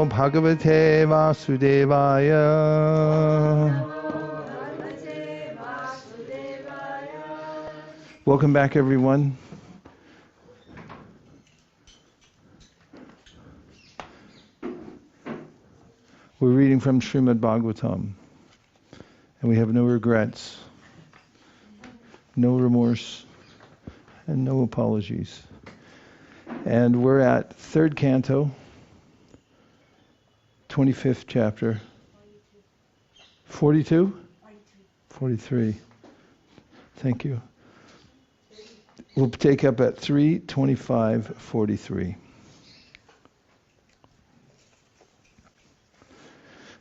Namo Bhagavate Vasudevaya. Welcome back, everyone. We're reading from Srimad Bhagavatam, and we have no regrets, no remorse, and no apologies. And we're at 3rd canto, 25th chapter. 42? 43. Thank you. We'll take up at 3:25:43.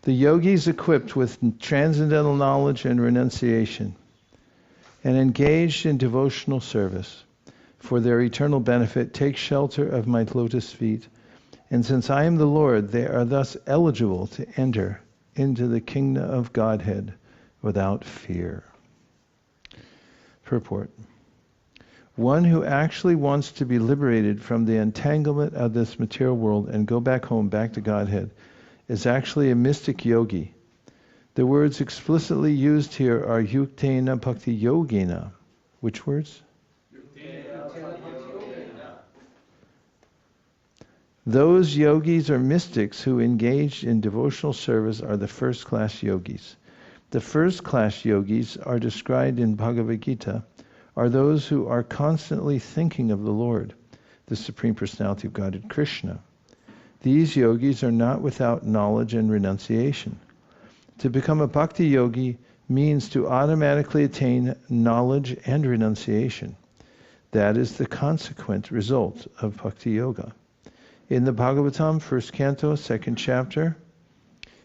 The yogis equipped with transcendental knowledge and renunciation and engaged in devotional service for their eternal benefit take shelter of my lotus feet, and since I am the Lord, they are thus eligible to enter into the kingdom of Godhead without fear. Purport. One who actually wants to be liberated from the entanglement of this material world and go back home, back to Godhead, is actually a mystic yogi. The words explicitly used here are yuktena bhakti yogena. Which words? Those yogis or mystics who engage in devotional service are the first-class yogis. The first-class yogis are described in Bhagavad Gita are those who are constantly thinking of the Lord, the Supreme Personality of Godhead, Krishna. These yogis are not without knowledge and renunciation. To become a bhakti yogi means to automatically attain knowledge and renunciation. That is the consequent result of bhakti yoga. In the Bhagavatam, 1st canto, 2nd chapter,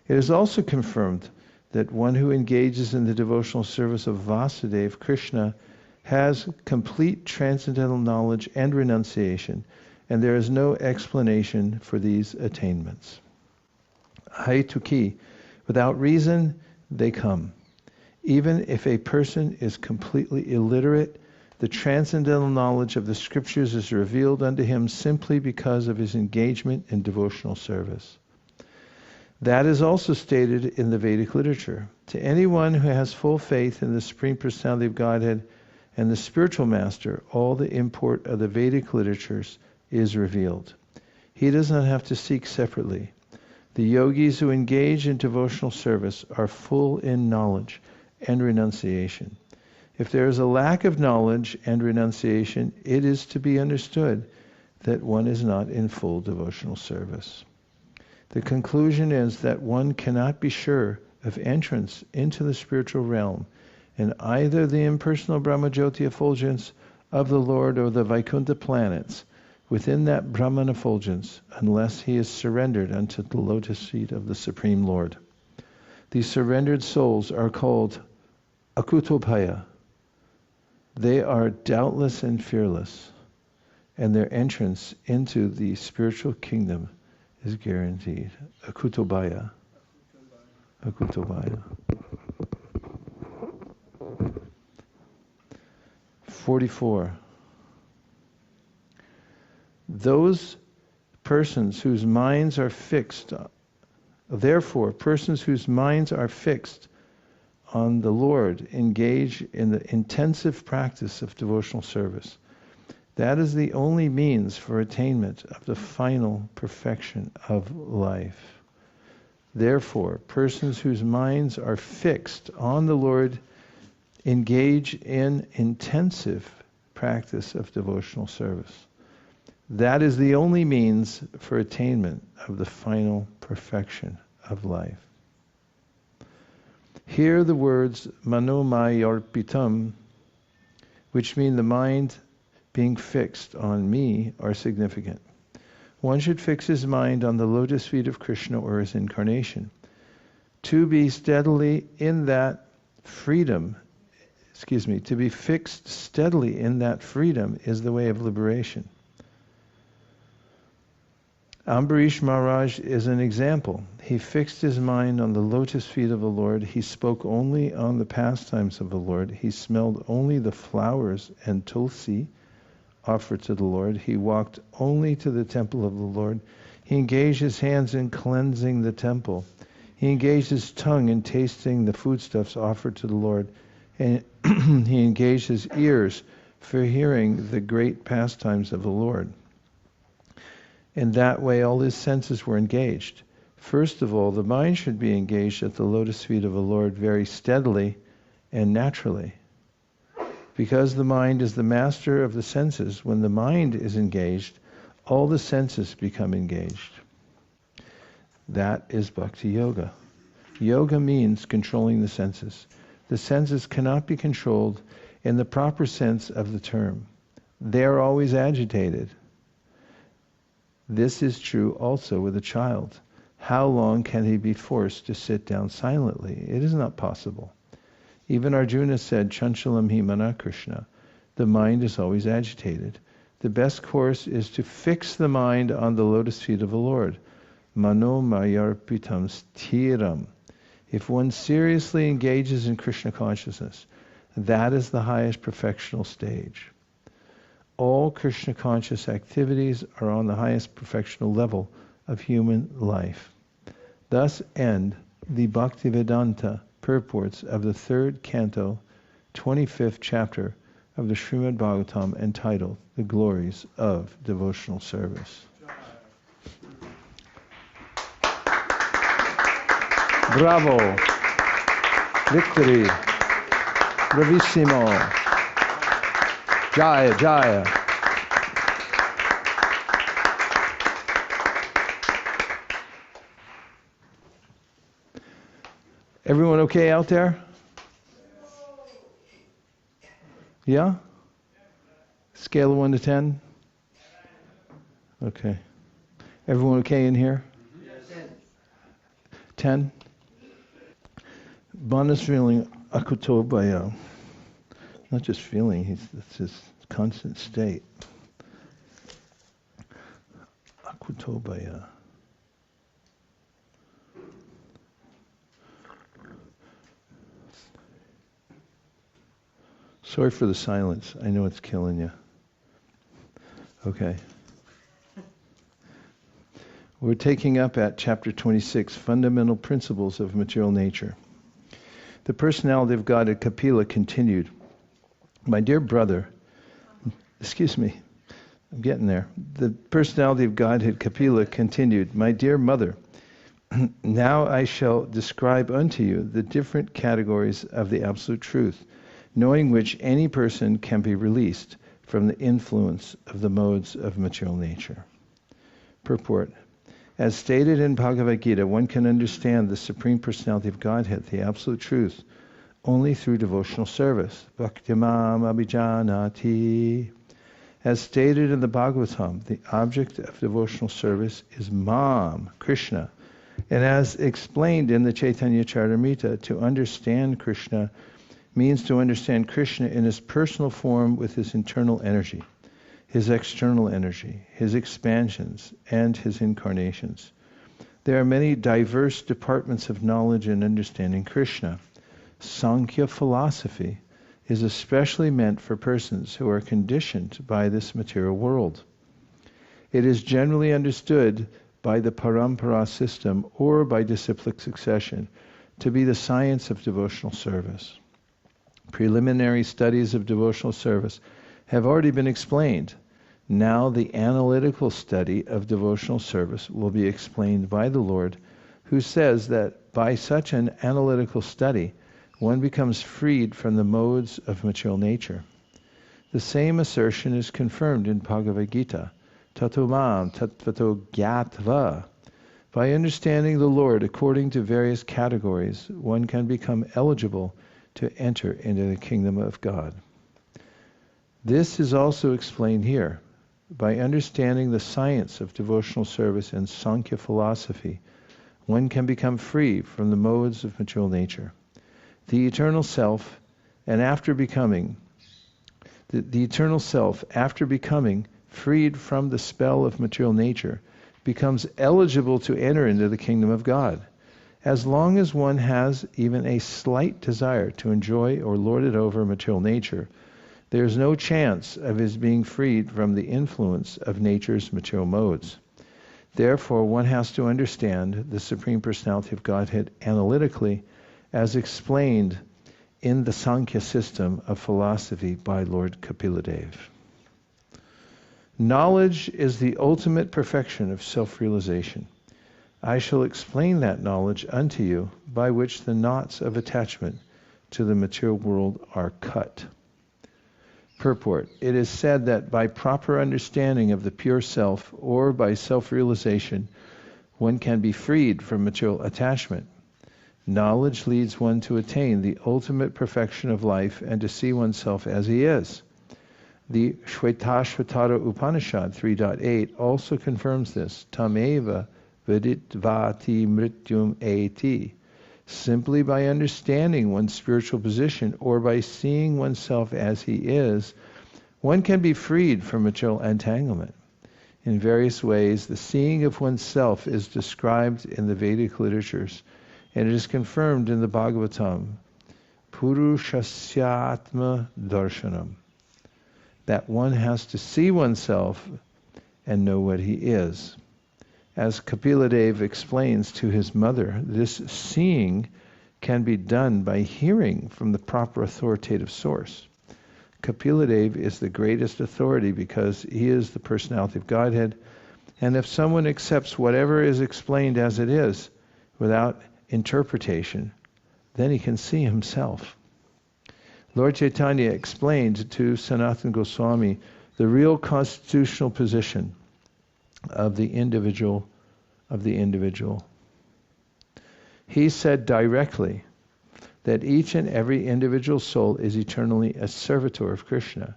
it is also confirmed that one who engages in the devotional service of Vasudeva, Krishna, has complete transcendental knowledge and renunciation, and there is no explanation for these attainments. Haituki, without reason, they come. Even if a person is completely illiterate, the transcendental knowledge of the scriptures is revealed unto him simply because of his engagement in devotional service. That is also stated in the Vedic literature. To anyone who has full faith in the Supreme Personality of Godhead and the spiritual master, all the import of the Vedic literatures is revealed. He does not have to seek separately. The yogis who engage in devotional service are full in knowledge and renunciation. If there is a lack of knowledge and renunciation, it is to be understood that one is not in full devotional service. The conclusion is that one cannot be sure of entrance into the spiritual realm in either the impersonal brahmajyoti effulgence of the Lord or the Vaikuṇṭha planets within that Brahman effulgence unless he is surrendered unto the lotus feet of the Supreme Lord. These surrendered souls are called akuto-bhaya. They are doubtless and fearless, and their entrance into the spiritual kingdom is guaranteed. Akuto-bhaya. Akuto-bhaya. 44. Those persons whose minds are fixed, therefore, persons whose minds are fixed on the Lord engage in the intensive practice of devotional service. That is the only means for attainment of the final perfection of life. Therefore, persons whose minds are fixed on the Lord engage in intensive practice of devotional service. That is the only means for attainment of the final perfection of life. Here the words manomayarpitam, which mean the mind being fixed on me, are significant. One should fix his mind on the lotus feet of Krishna or his incarnation. To be steadily in that freedom, to be fixed steadily in that freedom is the way of liberation. Ambarish Maharaj is an example. He fixed his mind on the lotus feet of the Lord. He spoke only on the pastimes of the Lord. He smelled only the flowers and tulsi offered to the Lord. He walked only to the temple of the Lord. He engaged his hands in cleansing the temple. He engaged his tongue in tasting the foodstuffs offered to the Lord. And he engaged his ears for hearing the great pastimes of the Lord. In that way, all his senses were engaged. First of all, the mind should be engaged at the lotus feet of the Lord very steadily and naturally. Because the mind is the master of the senses, when the mind is engaged, all the senses become engaged. That is bhakti yoga. Yoga means controlling the senses. The senses cannot be controlled in the proper sense of the term. They are always agitated. This is true also with a child. How long can he be forced to sit down silently? It is not possible. Even Arjuna said, Chanchalam hi mana Krishna. The mind is always agitated. The best course is to fix the mind on the lotus feet of the Lord. Mano mayarpitam sthiram. If one seriously engages in Krishna consciousness, that is the highest perfectional stage. All Krishna conscious activities are on the highest perfectional level of human life. Thus end the Bhaktivedanta purports of the 3rd canto, 25th chapter of the Srimad Bhagavatam, entitled The Glories of Devotional Service. Bravo! Victory! Bravissimo! Jaya, Jaya! Everyone okay out there? Yeah? Scale of 1 to 10? Okay. Everyone okay in here? 10? Bonus feeling akuto-bhaya. Not just feeling, it's his constant state. Akuto-bhaya. Sorry for the silence. I know it's killing you. Okay. We're taking up at chapter 26, Fundamental Principles of Material Nature. The personality of Godhead, Kapila, continued, My dear brother, excuse me, I'm getting there. The personality of Godhead, Kapila, continued, My dear mother, now I shall describe unto you the different categories of the Absolute Truth, knowing which any person can be released from the influence of the modes of material nature. Purport. As stated in Bhagavad Gita, one can understand the Supreme Personality of Godhead, the Absolute Truth, only through devotional service. Bhaktimam abhijanati. As stated in the Bhagavatam, the object of devotional service is Mam, Krishna. And as explained in the Chaitanya Charitamrita, to understand Krishna means to understand Krishna in his personal form with his internal energy, his external energy, his expansions, and his incarnations. There are many diverse departments of knowledge and understanding Krishna. Sankhya philosophy is especially meant for persons who are conditioned by this material world. It is generally understood by the parampara system or by disciplic succession to be the science of devotional service. Preliminary studies of devotional service have already been explained. Now the analytical study of devotional service will be explained by the Lord, who says that by such an analytical study, one becomes freed from the modes of material nature. The same assertion is confirmed in Bhagavad Gita, Tato mam tattvato gyatva. By understanding the Lord according to various categories, one can become eligible to enter into the kingdom of God. This is also explained here. By understanding the science of devotional service and Sankhya philosophy, one can become free from the modes of material nature. The eternal self, and after becoming the eternal self, after becoming freed from the spell of material nature, becomes eligible to enter into the kingdom of God. As long as one has even a slight desire to enjoy or lord it over material nature, there is no chance of his being freed from the influence of nature's material modes. Therefore, one has to understand the Supreme Personality of Godhead analytically as explained in the Sankhya system of philosophy by Lord Kapila-Dev. Knowledge is the ultimate perfection of self-realization. I shall explain that knowledge unto you, by which the knots of attachment to the material world are cut. Purport. It is said that by proper understanding of the pure self, or by self-realization, one can be freed from material attachment. Knowledge leads one to attain the ultimate perfection of life and to see oneself as he is. The Shvetashvatara Upanishad 3.8 also confirms this. Tameva viditvati mrityum eti. Simply by understanding one's spiritual position or by seeing oneself as he is, one can be freed from material entanglement. In various ways, the seeing of oneself is described in the Vedic literatures, and it is confirmed in the Bhagavatam, Purushasya darshanam, that one has to see oneself and know what he is. As Kapila-Dev explains to his mother, this seeing can be done by hearing from the proper authoritative source. Kapila-Dev is the greatest authority because he is the personality of Godhead, and if someone accepts whatever is explained as it is, without interpretation, then he can see himself. Lord Chaitanya explained to Sanatana Goswami the real constitutional position of the individual. He said directly that each and every individual soul is eternally a servitor of Krishna.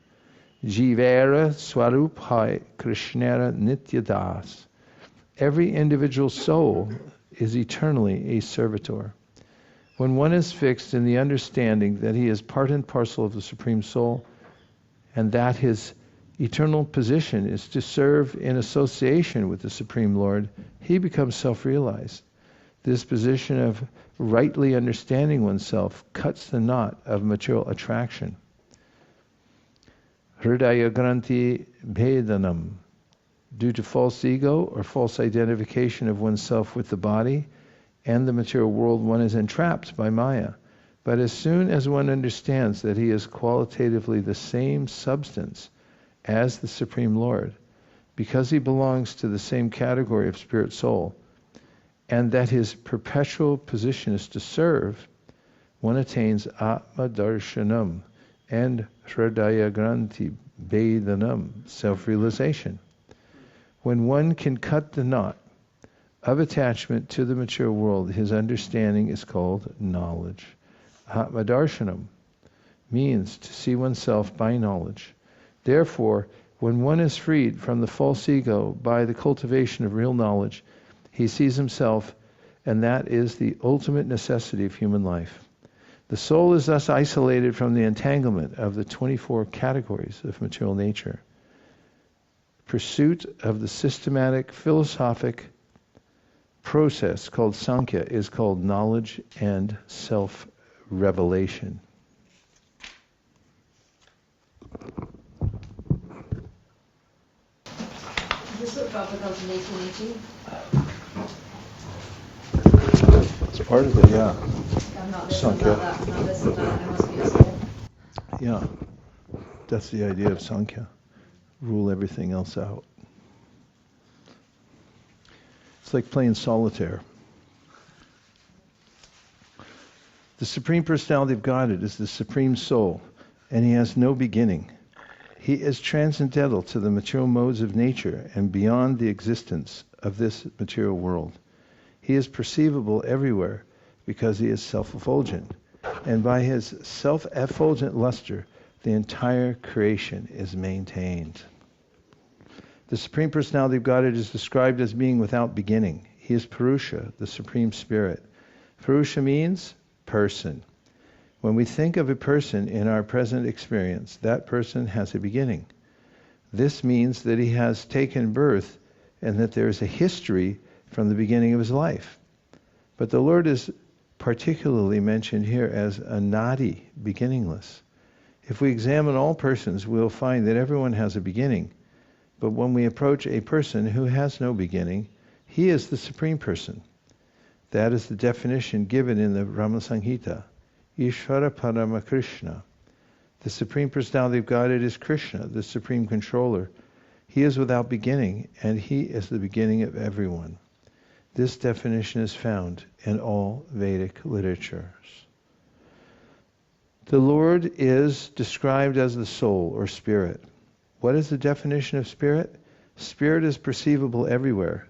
Jivera swarupāya krishnera nityadas. Every individual soul is eternally a servitor. When one is fixed in the understanding that he is part and parcel of the Supreme Soul, and that his eternal position is to serve in association with the Supreme Lord, he becomes self-realized. This position of rightly understanding oneself cuts the knot of material attraction. Hridaya granti bhedanam. Due to false ego or false identification of oneself with the body and the material world, one is entrapped by Maya. But as soon as one understands that he is qualitatively the same substance as the Supreme Lord, because he belongs to the same category of spirit soul, and that his perpetual position is to serve, one attains Atma Darshanam and Hridaya Granti Bhedanam, self-realization. When one can cut the knot of attachment to the material world, his understanding is called knowledge. Atma Darshanam means to see oneself by knowledge. Therefore, when one is freed from the false ego by the cultivation of real knowledge, he sees himself, and that is the ultimate necessity of human life. The soul is thus isolated from the entanglement of the 24 categories of material nature. Pursuit of the systematic philosophic process called Sankhya is called knowledge and self-revelation. This what Prabhupada comes in 1818? It's part of it, yeah. I'm not this, Sankhya. I'm not that, I'm not this, I'm not, I must be a soul. Yeah, that's the idea of Sankhya. Rule everything else out. It's like playing solitaire. The Supreme Personality of Godhead is the Supreme Soul, and he has no beginning. He is transcendental to the material modes of nature and beyond the existence of this material world. He is perceivable everywhere because he is self-effulgent, and by his self-effulgent luster, the entire creation is maintained. The Supreme Personality of Godhead is described as being without beginning. He is Purusha, the Supreme Spirit. Purusha means person. When we think of a person in our present experience, that person has a beginning. This means that he has taken birth and that there is a history from the beginning of his life. But the Lord is particularly mentioned here as anadi, beginningless. If we examine all persons, we'll find that everyone has a beginning. But when we approach a person who has no beginning, He is the Supreme Person. That is the definition given in the Brahma-samhita. Ishvara Parama Krishna. The Supreme Personality of Godhead is Krishna, the Supreme Controller. He is without beginning, and He is the beginning of everyone. This definition is found in all Vedic literatures. The Lord is described as the soul or spirit. What is the definition of spirit? Spirit is perceivable everywhere.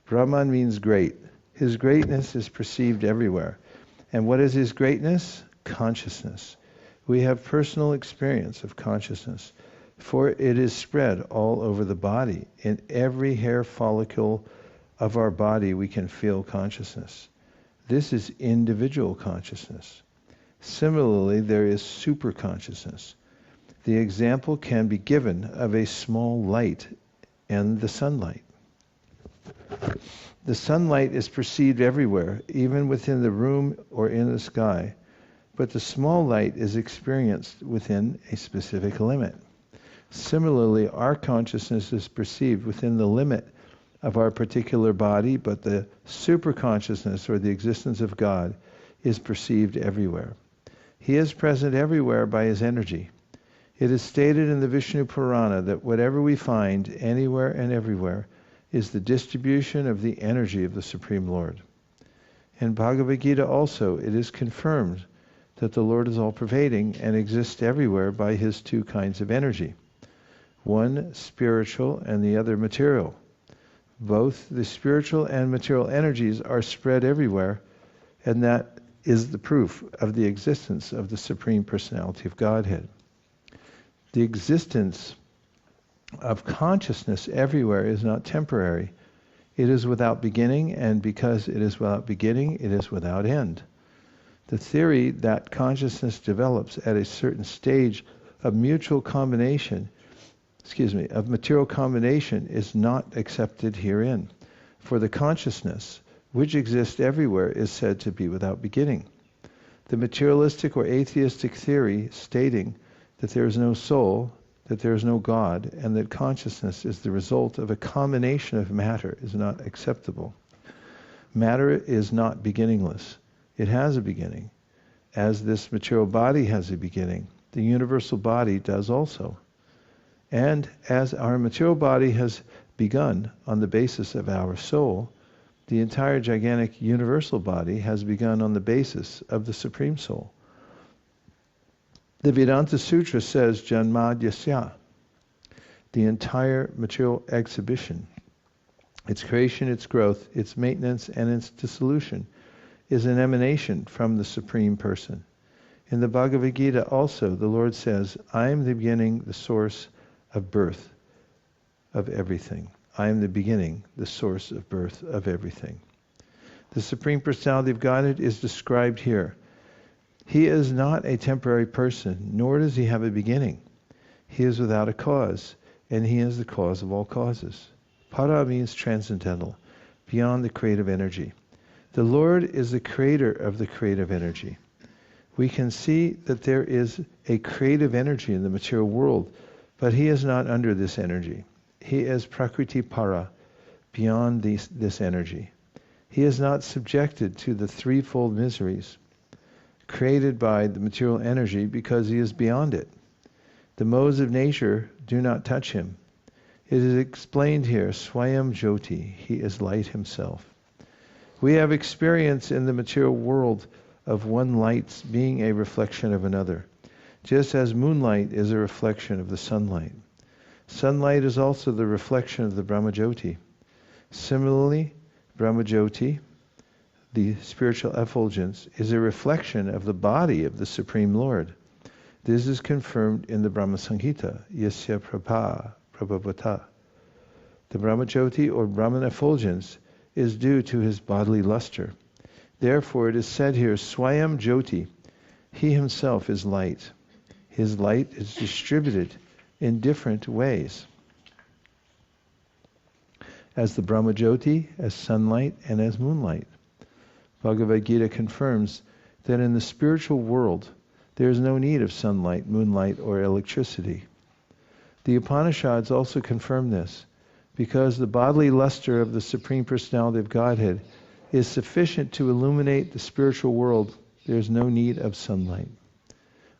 Brahman means great. His greatness is perceived everywhere. And what is His greatness? Consciousness. We have personal experience of consciousness, for it is spread all over the body. In every hair follicle of our body we can feel consciousness. This is individual consciousness. Similarly, there is super consciousness. The example can be given of a small light and the sunlight. The sunlight is perceived everywhere, even within the room or in the sky, but the small light is experienced within a specific limit. Similarly, our consciousness is perceived within the limit of our particular body, but the superconsciousness or the existence of God is perceived everywhere. He is present everywhere by His energy. It is stated in the Vishnu Purana that whatever we find anywhere and everywhere is the distribution of the energy of the Supreme Lord. In Bhagavad Gita also it is confirmed that the Lord is all-pervading and exists everywhere by His two kinds of energy. One spiritual and the other material. Both the spiritual and material energies are spread everywhere, and that is the proof of the existence of the Supreme Personality of Godhead. The existence of consciousness everywhere is not temporary. It is without beginning, and because it is without beginning, it is without end. The theory that consciousness develops at a certain stage of material combination is not accepted herein. For the consciousness, which exists everywhere, is said to be without beginning. The materialistic or atheistic theory stating that there is no soul, that there is no God, and that consciousness is the result of a combination of matter is not acceptable. Matter is not beginningless. It has a beginning. As this material body has a beginning, the universal body does also. And as our material body has begun on the basis of our soul, the entire gigantic universal body has begun on the basis of the Supreme Soul. The Vedanta Sutra says, Janmadhyasya, the entire material exhibition, its creation, its growth, its maintenance, and its dissolution, is an emanation from the Supreme Person. In the Bhagavad Gita also, the Lord says, I am the beginning, the source of birth of everything. I am the beginning, the source of birth of everything. The Supreme Personality of Godhead is described here. He is not a temporary person, nor does He have a beginning. He is without a cause, and He is the cause of all causes. Para means transcendental, beyond the creative energy. The Lord is the creator of the creative energy. We can see that there is a creative energy in the material world, but He is not under this energy. He is Prakriti Para, beyond this energy. He is not subjected to the threefold miseries created by the material energy because He is beyond it. The modes of nature do not touch Him. It is explained here, Swayam Jyoti, He is light Himself. We have experience in the material world of one light being a reflection of another, just as moonlight is a reflection of the sunlight. Sunlight is also the reflection of the brahmajyoti. Similarly, brahmajyoti, the spiritual effulgence, is a reflection of the body of the Supreme Lord. This is confirmed in the Brahma-samhita, Yasya Prabha Prabhavata. The brahmajyoti or Brahman effulgence is due to His bodily luster. Therefore it is said here, Swayam Jyoti, He Himself is light. His light is distributed in different ways. As the Brahmajyoti, as sunlight, and as moonlight. Bhagavad Gita confirms that in the spiritual world there is no need of sunlight, moonlight, or electricity. The Upanishads also confirm this, Because the bodily luster of the Supreme Personality of Godhead is sufficient to illuminate the spiritual world, there is no need of sunlight,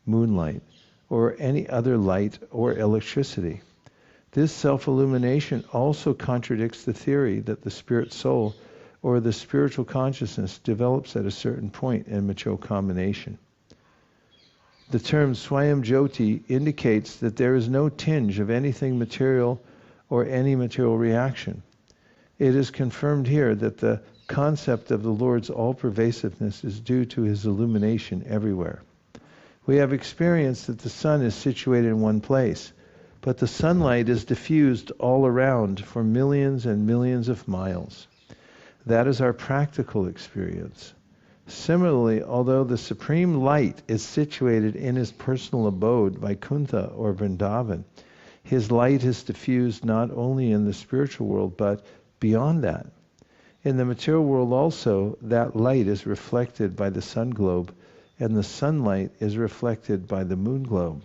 moonlight, or any other light or electricity. This self-illumination also contradicts the theory that the spirit soul or the spiritual consciousness develops at a certain point in mature combination. The term Swayam-jyoti indicates that there is no tinge of anything material or any material reaction. It is confirmed here that the concept of the Lord's all-pervasiveness is due to his illumination everywhere. We have experienced that the sun is situated in one place, but the sunlight is diffused all around for millions and millions of miles. That is our practical experience. Similarly, although the supreme light is situated in his personal abode, Vaikuṇṭha or Vrindavan, his light is diffused not only in the spiritual world, but beyond that. In the material world also, that light is reflected by the sun globe, and the sunlight is reflected by the moon globe.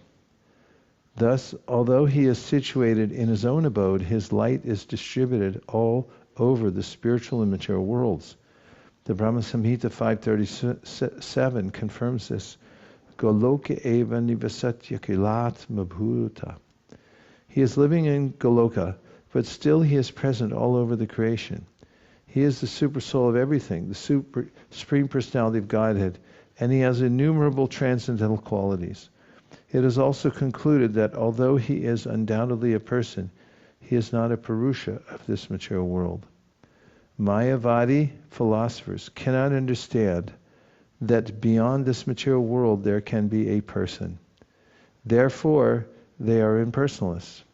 Thus, although he is situated in his own abode, his light is distributed all over the spiritual and material worlds. The Brahma Samhita 537 confirms this. Goloka eva nivasatya kilat mabhuta. He is living in Goloka, but still he is present all over the creation. He is the super soul of everything, the Supreme Personality of Godhead, and he has innumerable transcendental qualities. It is also concluded that although he is undoubtedly a person, he is not a Purusha of this material world. Mayavadi philosophers cannot understand that beyond this material world there can be a person. Therefore, they are impersonalists.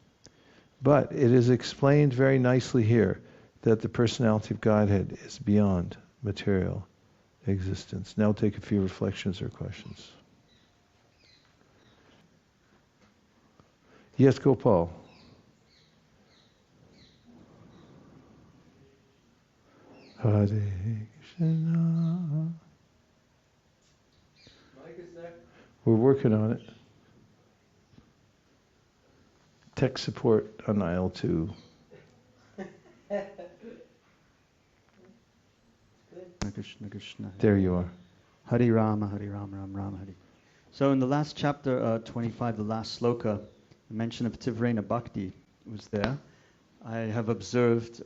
But it is explained very nicely here that the personality of Godhead is beyond material existence. Now take a few reflections or questions. Yes, Gopal. Hare Krishna. We're working on it. Tech support on aisle 2. Krishna, Krishna. There you are. Hare Rama, Hare Rama, Ram Rama, Hare. So in the last chapter, 25, the last sloka, the mention of Tivrena Bhakti was there. I have observed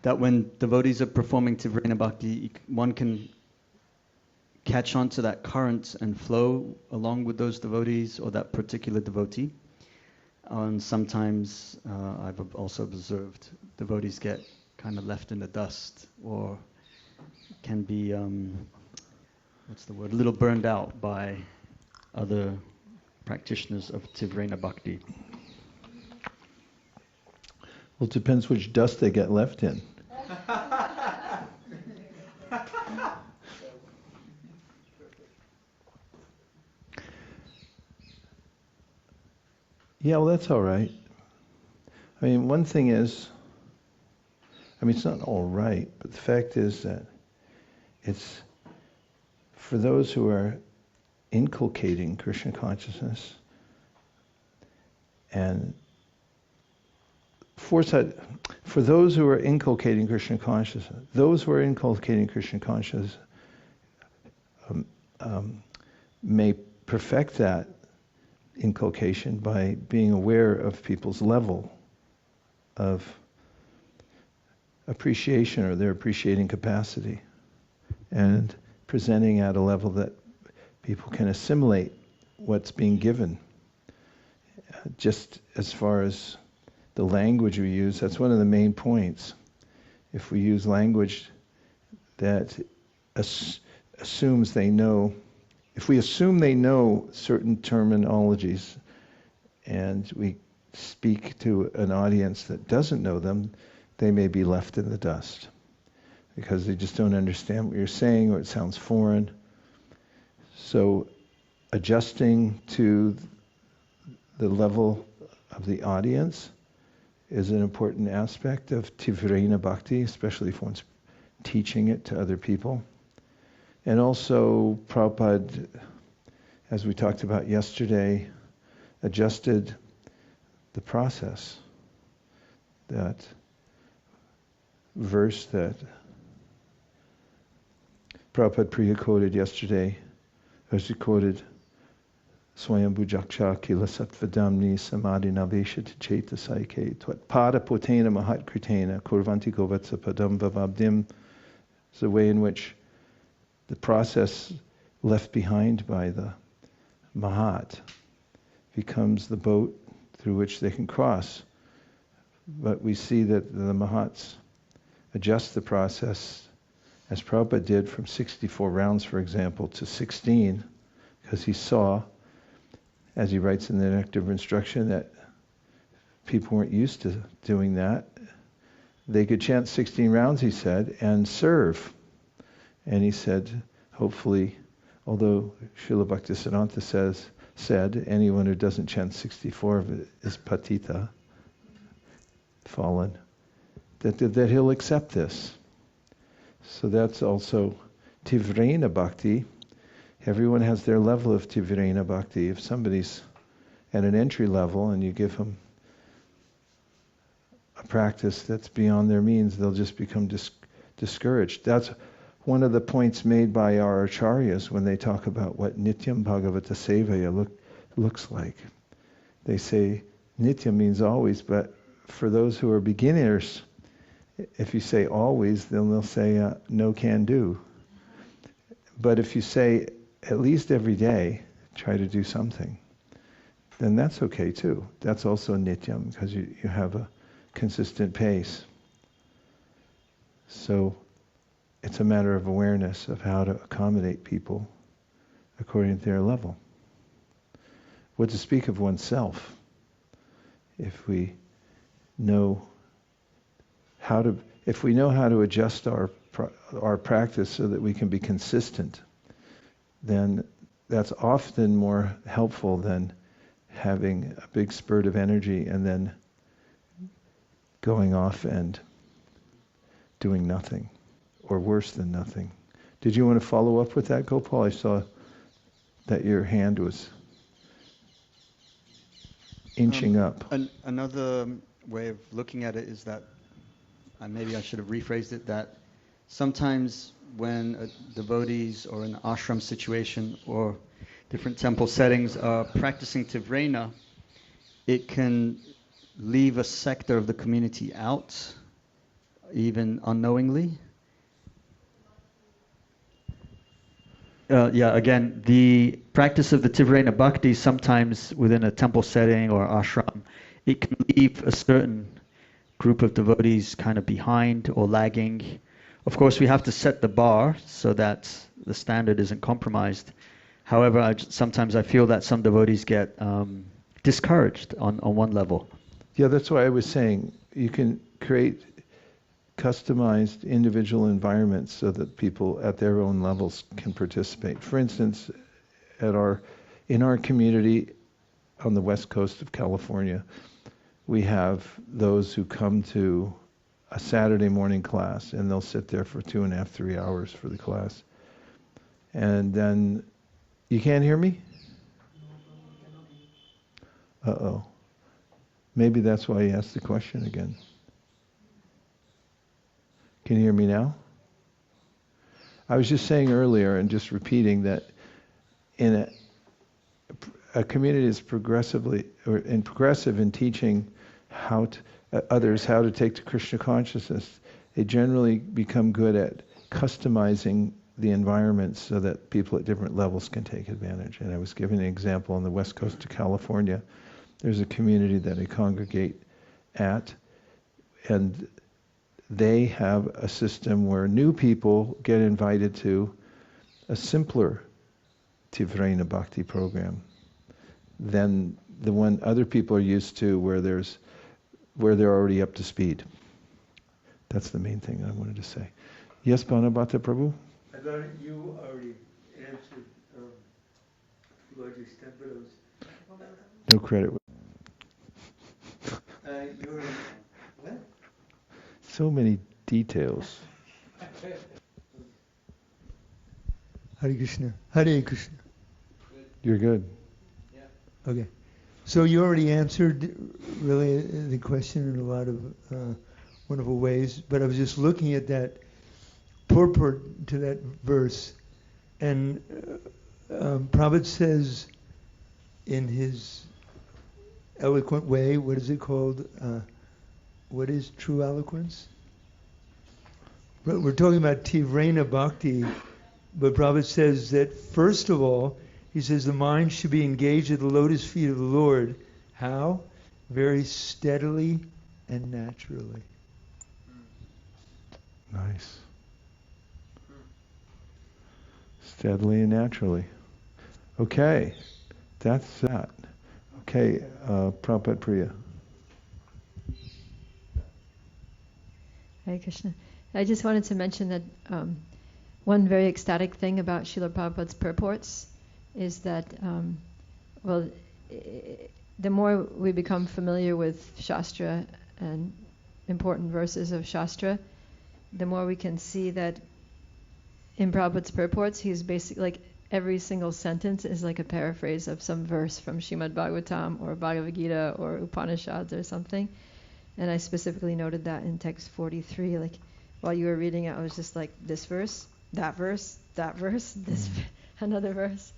that when devotees are performing Tivrena Bhakti, one can catch on to that current and flow along with those devotees or that particular devotee. And sometimes I've also observed devotees get kind of left in the dust or can be, a little burned out by other practitioners of Tivrena Bhakti. Well, it depends which dust they get left in. Yeah, well, that's all right. I mean, one thing is, it's not all right, but the fact is that it's for those who are inculcating Krishna consciousness and for those who are inculcating Krishna consciousness, may perfect that inculcation by being aware of people's level of appreciation or their appreciating capacity and presenting at a level that people can assimilate what's being given. Just as far as the language we use, that's one of the main points. If we use language that assumes they know, if we assume they know certain terminologies and we speak to an audience that doesn't know them, they may be left in the dust because they just don't understand what you're saying or it sounds foreign. So adjusting to the level of the audience is an important aspect of Tivrena Bhakti, especially if one's teaching it to other people. And also, Prabhupada, as we talked about yesterday, adjusted the process. that verse that Prabhupada Priya quoted yesterday, as he quoted, Swayambhu Jaksha Kila Sattvadamni Samadhi Naveshati Cheta Saike Tvat Pada Potena Mahat Kritena Kurvanti Govatsa Padam Vavabdim. It's the way in which the process left behind by the Mahat becomes the boat through which they can cross. But we see that the Mahats adjust the process, as Prabhupada did, from 64 rounds, for example, to 16, because he saw, as he writes in the Nectar of Instruction, that people weren't used to doing that. They could chant 16 rounds, he said, and serve. And he said, hopefully, although Srila Bhaktisiddhanta said, anyone who doesn't chant 64 of it is patita, fallen, that he'll accept this. So that's also Tivrena Bhakti. Everyone has their level of Tivrena Bhakti. If somebody's at an entry level and you give them a practice that's beyond their means, they'll just become discouraged. That's one of the points made by our acharyas when they talk about what Nityam Bhagavata Sevaya looks like. They say Nityam means always, but for those who are beginners, if you say always, then they'll say no can do. But if you say at least every day, try to do something, then that's okay too. That's also Nityam, because you have a consistent pace. So it's a matter of awareness of how to accommodate people according to their level. What to speak of oneself, if we know how to adjust our practice so that we can be consistent, then that's often more helpful than having a big spurt of energy and then going off and doing nothing, or worse than nothing. Did you want to follow up with that, Gopal? I saw that your hand was inching up. Another way of looking at it is that, maybe I should have rephrased it, that sometimes when devotees or an ashram situation or different temple settings are practicing Tivrena, it can leave a sector of the community out, even unknowingly. Again, the practice of the Tivrena Bhakti, sometimes within a temple setting or ashram, it can leave a certain group of devotees kind of behind or lagging. Of course, we have to set the bar so that the standard isn't compromised. However, sometimes I feel that some devotees get discouraged on one level. Yeah, that's why I was saying you can create customized individual environments so that people at their own levels can participate. For instance, in our community on the west coast of California, we have those who come to a Saturday morning class, and they'll sit there for 2.5, 3 hours for the class. And then, you can't hear me? Uh-oh. Maybe that's why he asked the question again. Can you hear me now? I was just saying earlier, and just repeating, that in a community is progressive in teaching others how to take to Krishna consciousness. They generally become good at customizing the environment so that people at different levels can take advantage. And I was giving an example on the west coast of California. There's a community that I congregate at, and they have a system where new people get invited to a simpler Tivrena Bhakti program than the one other people are used to, where they're already up to speed. That's the main thing I wanted to say. Yes, Bhanabhata Prabhu? I thought you already answered what you said, but it was... No credit. You were... What? So many details. Hare Krishna. Hare Krishna. You're good. Okay. So you already answered really the question in a lot of wonderful ways, but I was just looking at that purport to that verse, and Prabhupada says in his eloquent way, what is it called? What is true eloquence? We're talking about Tivrena Bhakti, but Prabhupada says that first of all, he says the mind should be engaged at the lotus feet of the Lord. How? Very steadily and naturally. Nice. Steadily and naturally. Okay, that's that. Okay, Prabhupada Priya. Hare Krishna. I just wanted to mention that one very ecstatic thing about Srila Prabhupada's purports is that, the more we become familiar with Shastra and important verses of Shastra, the more we can see that in Prabhupada's purports, he's basically like every single sentence is like a paraphrase of some verse from Srimad Bhagavatam or Bhagavad Gita or Upanishads or something. And I specifically noted that in text 43, like while you were reading it, I was just like, this verse, that verse, this another verse.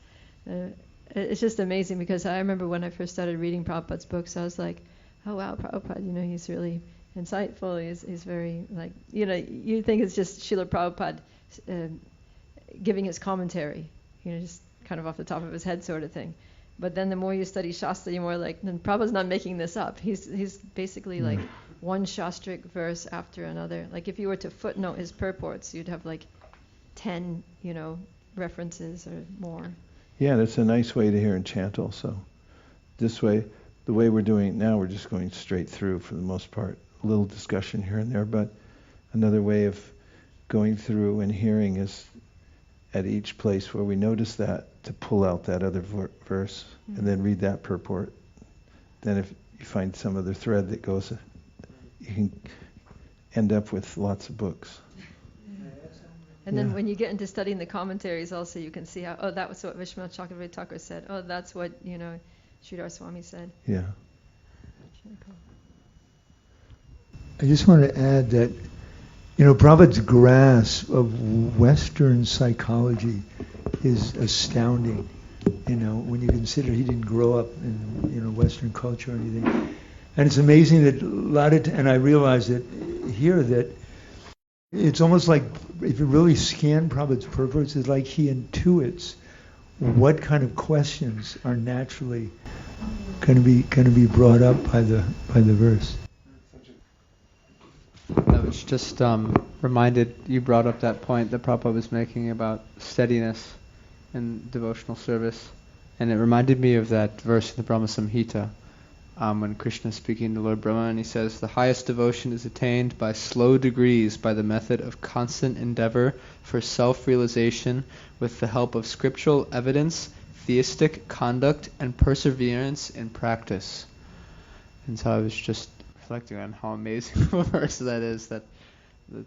It's just amazing because I remember when I first started reading Prabhupada's books, I was like, oh wow, Prabhupada, he's really insightful. He's very like, you think it's just Srila Prabhupada giving his commentary, just kind of off the top of his head sort of thing. But then the more you study Shastra, you're more like, then Prabhupada's not making this up. He's basically like one Shastric verse after another. Like if you were to footnote his purports, you'd have like 10, references or more. Yeah, that's a nice way to hear and chant also. This way, the way we're doing it now, we're just going straight through for the most part. A little discussion here and there, but another way of going through and hearing is at each place where we notice that, to pull out that other verse and then read that purport. Then if you find some other thread that goes, you can end up with lots of books. And then when you get into studying the commentaries also, you can see how, that was what Vishnu Chakravarti Thakur said. Oh, that's what, Sridhar Swami said. Yeah. I just want to add that, Prabhupada's grasp of Western psychology is astounding. When you consider he didn't grow up in, Western culture or anything. And it's amazing that a lot of, and I realize that here that it's almost like if you really scan Prabhupada's purports, it's like he intuits what kind of questions are naturally going to be brought up by the verse. I was just reminded, you brought up that point that Prabhupada was making about steadiness in devotional service, and it reminded me of that verse in the Brahma Samhita, when Krishna is speaking to Lord Brahma, and he says, the highest devotion is attained by slow degrees by the method of constant endeavor for self-realization with the help of scriptural evidence, theistic conduct, and perseverance in practice. And so I was just reflecting on how amazing of a verse that is, that the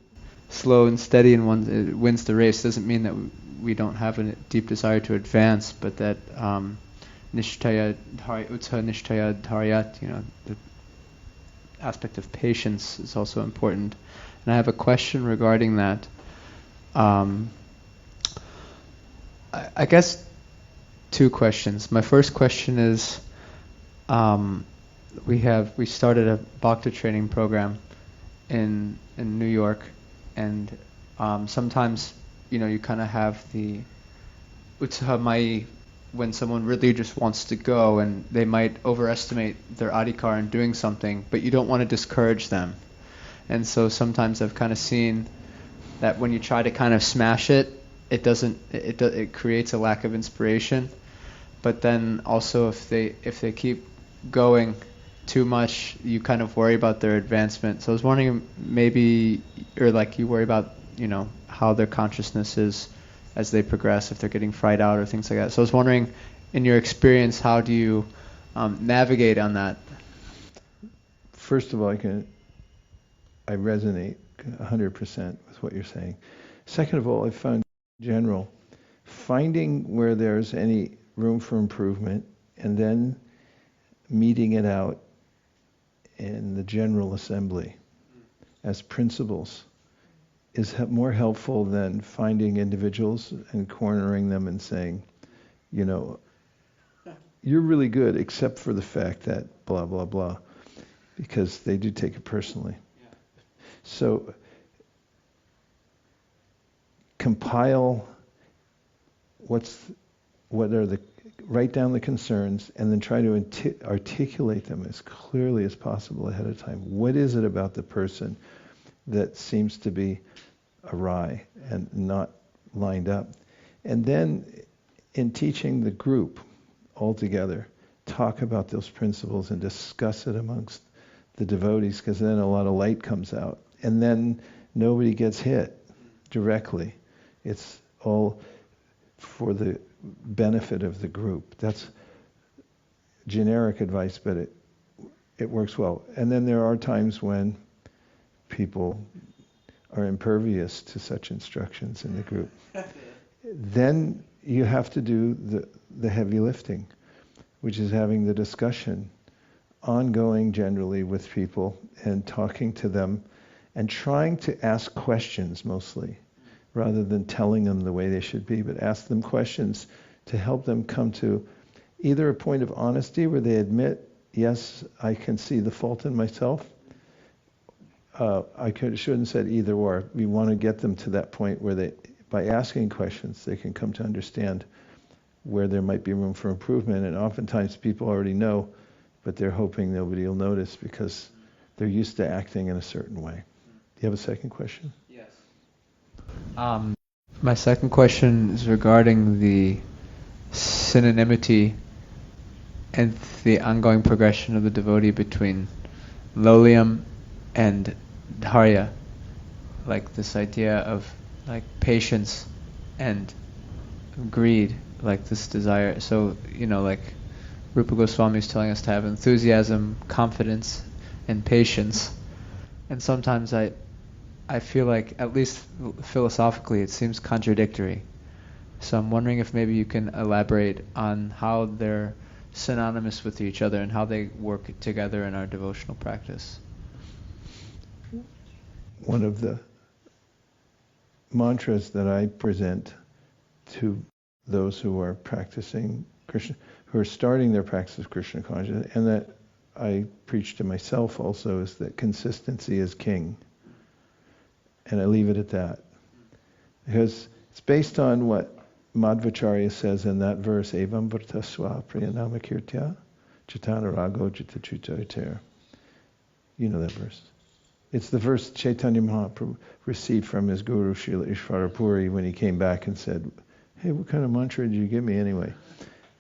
slow and steady and one wins the race. Doesn't mean that we don't have a deep desire to advance, but that nishtaya utsa nishtaya dharyat, the aspect of patience is also important. And I have a question regarding that. I guess two questions. My first question is, we started a bhakti training program in New York, and sometimes you kind of have the utsahamai when someone really just wants to go, and they might overestimate their adhikar in doing something, but you don't want to discourage them. And so sometimes I've kind of seen that when you try to kind of smash it, it creates a lack of inspiration. But then also if they keep going too much, you kind of worry about their advancement. So I was wondering you worry about, how their consciousness is as they progress, if they're getting fried out or things like that. So I was wondering, in your experience, how do you navigate on that? First of all, I resonate 100% with what you're saying. Second of all, I found in general, finding where there's any room for improvement and then meeting it out in the General Assembly as principles is more helpful than finding individuals and cornering them and saying, you know, you're really good except for the fact that blah, blah, blah, because they do take it personally. Yeah. So compile write down the concerns and then try to articulate them as clearly as possible ahead of time. What is it about the person that seems to be awry and not lined up? And then in teaching the group altogether, talk about those principles and discuss it amongst the devotees, because then a lot of light comes out. And then nobody gets hit directly. It's all for the benefit of the group. That's generic advice, but it works well. And then there are times when people are impervious to such instructions in the group. Then you have to do the heavy lifting, which is having the discussion ongoing generally with people and talking to them and trying to ask questions mostly, rather than telling them the way they should be, but ask them questions to help them come to either a point of honesty where they admit, yes, I can see the fault in myself. Shouldn't have said either or. We want to get them to that point where they, by asking questions, they can come to understand where there might be room for improvement. And oftentimes people already know, but they're hoping nobody will notice because they're used to acting in a certain way. Do you have a second question? Yes. My second question is regarding the synonymity and the ongoing progression of the devotee between lolium and dharya, like this idea of like patience and greed, like this desire. So, you know, like Rupa Goswami is telling us to have enthusiasm, confidence, and patience. And sometimes I feel like, at least philosophically, it seems contradictory. So I'm wondering if maybe you can elaborate on how they're synonymous with each other and how they work together in our devotional practice. One of the mantras that I present to those who are practicing Krishna, who are starting their practice of Krishna consciousness, and that I preach to myself also, is that consistency is king. And I leave it at that. Because it's based on what Madhvacharya says in that verse, Evam Vartasva Priyanama Kirtya Chaitana Rago Jitachuta. You know that verse. It's the verse Chaitanya Mahaprabhu received from his guru Srila Ishvara Puri when he came back and said, hey, what kind of mantra did you give me anyway?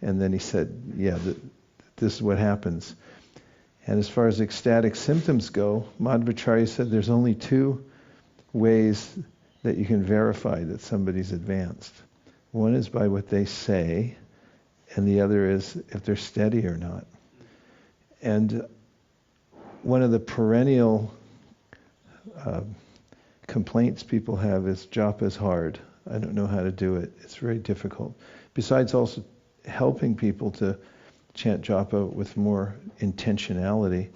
And then he said, yeah, this is what happens. And as far as ecstatic symptoms go, Madhvacharya said there's only two ways that you can verify that somebody's advanced. One is by what they say, and the other is if they're steady or not. And one of the perennial complaints people have is japa is hard. I don't know how to do it. It's very difficult. Besides also helping people to chant japa with more intentionality,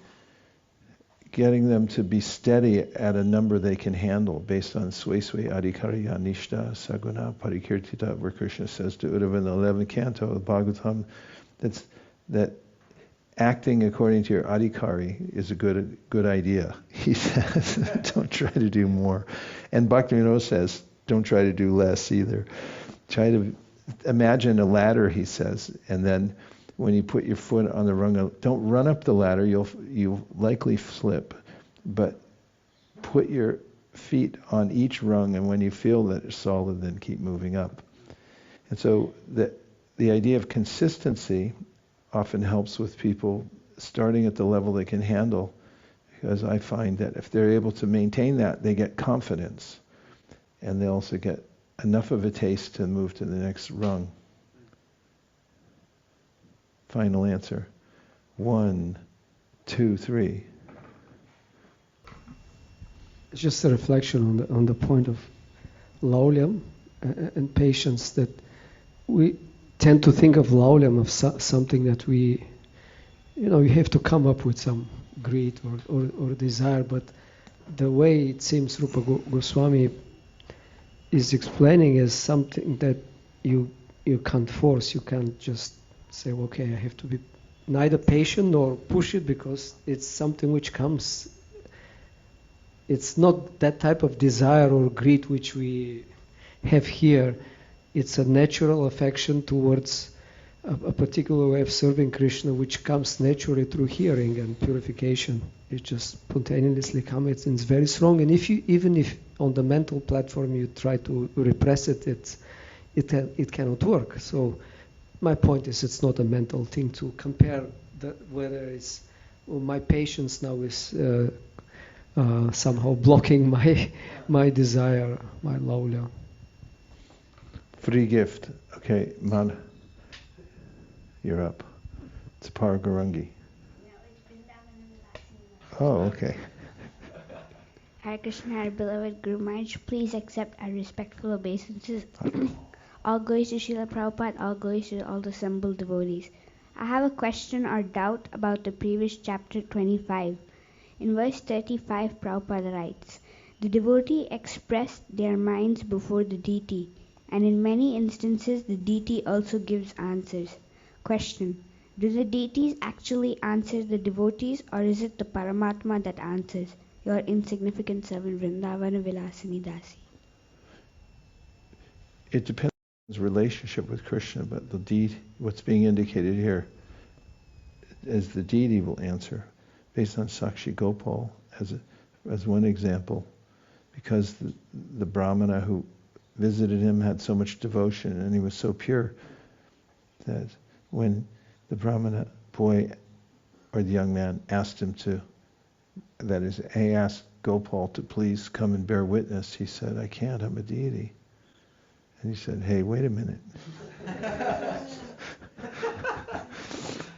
getting them to be steady at a number they can handle based on Sweswe Adhikariya Nishta Saguna Parikirtita, where Krishna says to Uddhava in the 11th canto of Bhagavatam, that acting according to your adhikari is a good idea. He says, don't try to do more. And Bhaktivinoda says, don't try to do less either. Try to imagine a ladder, he says, and then when you put your foot on the rung, don't run up the ladder, you'll likely slip, but put your feet on each rung, and when you feel that it's solid, then keep moving up. And so the idea of consistency often helps with people starting at the level they can handle, because I find that if they're able to maintain that, they get confidence, and they also get enough of a taste to move to the next rung. Final answer. 1, 2, 3. It's just a reflection on the point of laulyam and patience, that we tend to think of laulyam of something that we you have to come up with some greed or desire, but the way it seems Rupa Goswami is explaining is something that you can't force. You can't just say, okay, I have to be neither patient nor push it, because it's something which comes. It's not that type of desire or greed which we have here. It's a natural affection towards a particular way of serving Krishna, which comes naturally through hearing and purification. It just spontaneously comes. It's very strong. And even if on the mental platform you try to repress it, it cannot work. So my point is, it's not a mental thing to compare whether it's my patience now is somehow blocking my desire, my laulya. Free gift. Okay, Man, you're up. It's Paragarangi. Oh, okay. Hare Krishna, our beloved Guru Maharaj, please accept our respectful obeisances. All glories to Srila Prabhupada, all glories to all the assembled devotees. I have a question or doubt about the previous chapter 25. In verse 35, Prabhupada writes, the devotee expressed their minds before the deity, and in many instances the deity also gives answers. Question: do the deities actually answer the devotees, or is it the Paramatma that answers? Your insignificant servant Vrindavana Vilasini Dasi. It depends on his relationship with Krishna, but the deity, what's being indicated here is the deity will answer, based on Sakshi Gopal as one example, because the Brahmana who visited him had so much devotion and he was so pure that when the Brahmana boy or the young man asked him to, that is, he asked Gopal to please come and bear witness, he said, I can't, I'm a deity. And he said, hey, wait a minute.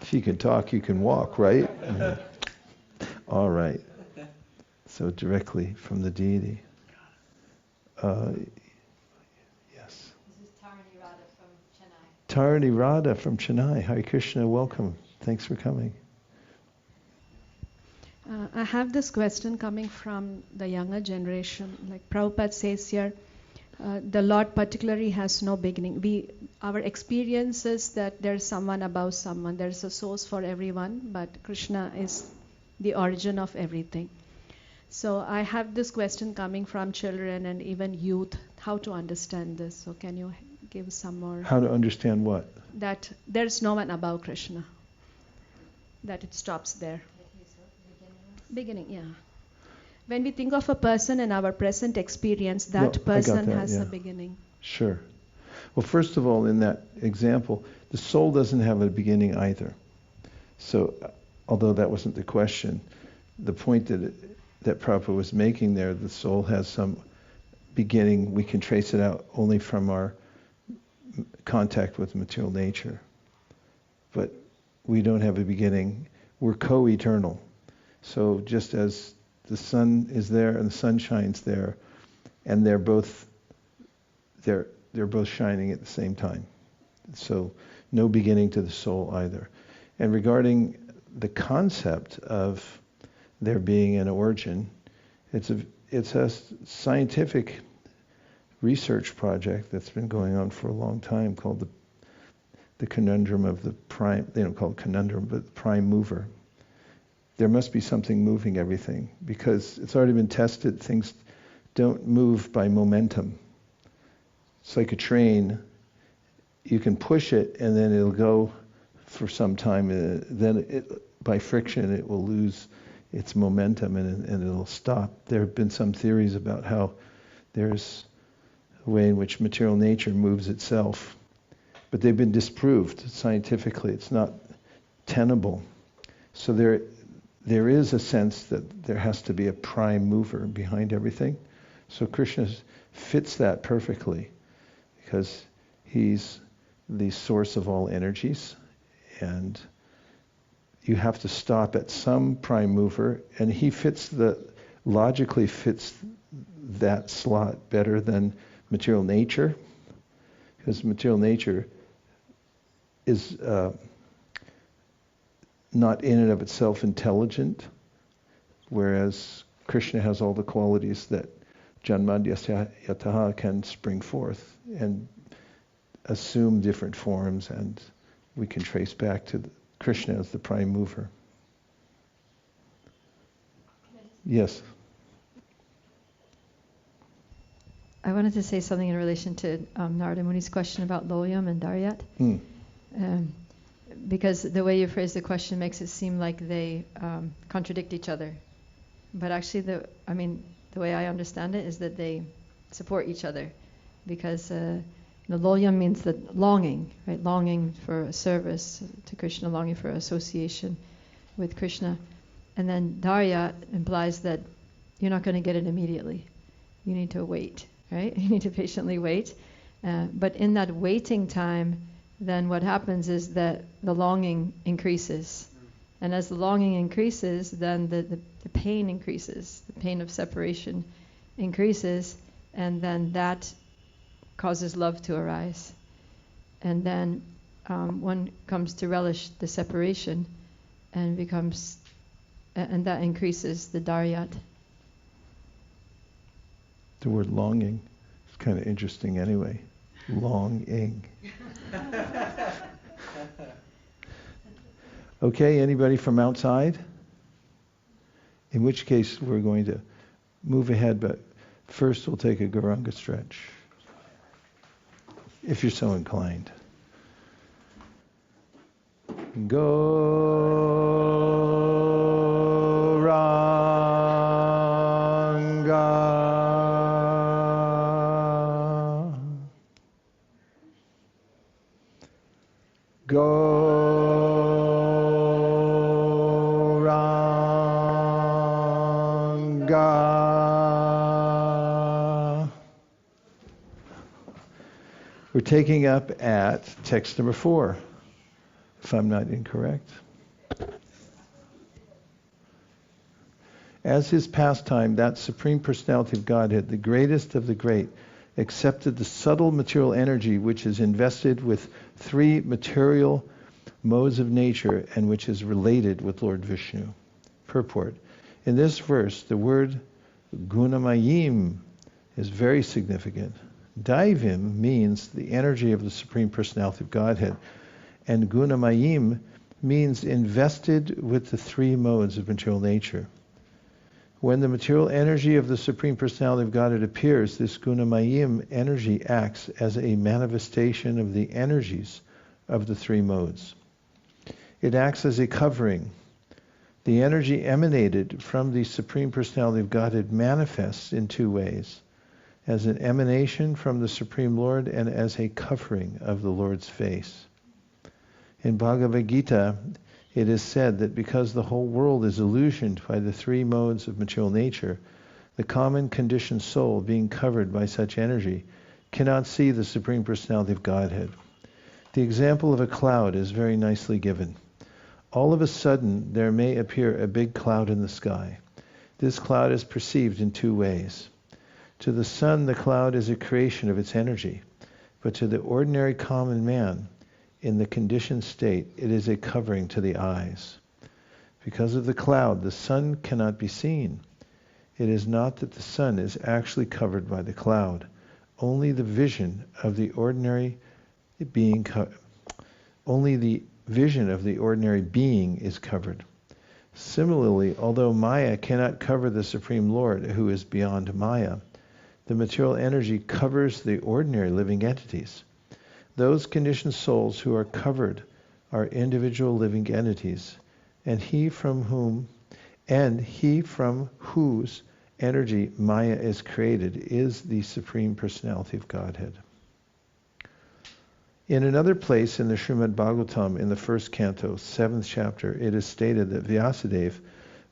If you can talk, you can walk, right? All right. So directly from the deity. Yes. This is Tarani Radha from Chennai. Tarani Radha from Chennai. Hare Krishna, welcome. Thanks for coming. I have this question coming from the younger generation. Like Prabhupada says here, the Lord particularly has no beginning. Our experience is that there's someone above someone. There's a source for everyone, but Krishna is the origin of everything. So I have this question coming from children and even youth, how to understand this. So can you give some more? How to understand what? That there's no one above Krishna. That it stops there. Beginning, yeah. When we think of a person in our present experience, that person has a beginning. Sure. Well, first of all, in that example, the soul doesn't have a beginning either. So, although that wasn't the question, the point that Prabhupada was making there, the soul has some beginning. We can trace it out only from our contact with material nature. But we don't have a beginning. We're co-eternal. So just as the sun is there and the sun shines there, and they're both shining at the same time. So no beginning to the soul either. And regarding the concept of there being an origin, it's a scientific research project that's been going on for a long time called the conundrum of the prime. They don't call it conundrum, but the prime mover. There must be something moving everything, because it's already been tested. Things don't move by momentum. It's like a train. You can push it and then it'll go for some time. Then by friction it will lose its momentum and it'll stop. There have been some theories about how there's a way in which material nature moves itself. But they've been disproved scientifically. It's not tenable. So there is a sense that there has to be a prime mover behind everything. So Krishna fits that perfectly, because he's the source of all energies, and you have to stop at some prime mover, and he logically fits that slot better than material nature, because material nature is not in and of itself intelligent, whereas Krishna has all the qualities that janmadhyasya yataha can spring forth and assume different forms, and we can trace back to Krishna as the prime mover. Yes? I wanted to say something in relation to Narada Muni's question about Loyam and Daryat. Because the way you phrase the question makes it seem like they contradict each other. But actually, the way I understand it is that they support each other. Because the Loyam means that longing, right? Longing for service to Krishna, longing for association with Krishna. And then Daryat implies that you're not going to get it immediately. You need to wait, right? You need to patiently wait. But in that waiting time, then what happens is that the longing increases. And as the longing increases, then the pain increases. The pain of separation increases, and then that causes love to arise. And then one comes to relish the separation and that increases the Daryat. The word longing is kind of interesting anyway. Longing. Okay, anybody from outside? In which case we're going to move ahead, but first we'll take a Gauranga stretch, if you're so inclined. We're taking up at text number 4, if I'm not incorrect. As his pastime, that Supreme Personality of Godhead, the greatest of the great, accepted the subtle material energy which is invested with 3 material modes of nature and which is related with Lord Vishnu. Purport. In this verse, the word gunamayim is very significant. Daivim means the energy of the Supreme Personality of Godhead, and gunamayim means invested with the 3 modes of material nature. When the material energy of the Supreme Personality of Godhead appears, this gunamayim energy acts as a manifestation of the energies of the 3 modes. It acts as a covering. The energy emanated from the Supreme Personality of Godhead manifests in 2 ways, as an emanation from the Supreme Lord and as a covering of the Lord's face. In Bhagavad Gita, it is said that because the whole world is illusioned by the 3 modes of material nature, the common conditioned soul, being covered by such energy, cannot see the Supreme Personality of Godhead. The example of a cloud is very nicely given. All of a sudden, there may appear a big cloud in the sky. This cloud is perceived in 2 ways. To the sun, the cloud is a creation of its energy, but to the ordinary common man, in the conditioned state, it is a covering to the eyes. Because of the cloud, the sun cannot be seen. It is not that the sun is actually covered by the cloud. Only the vision of the ordinary being is covered. Similarly, although Maya cannot cover the Supreme Lord, who is beyond Maya, the material energy covers the ordinary living entities. Those conditioned souls who are covered are individual living entities, and he from whose energy Maya is created is the Supreme Personality of Godhead. In another place in the Srimad Bhagavatam, in the 1st canto, 7th chapter, it is stated that Vyasadeva,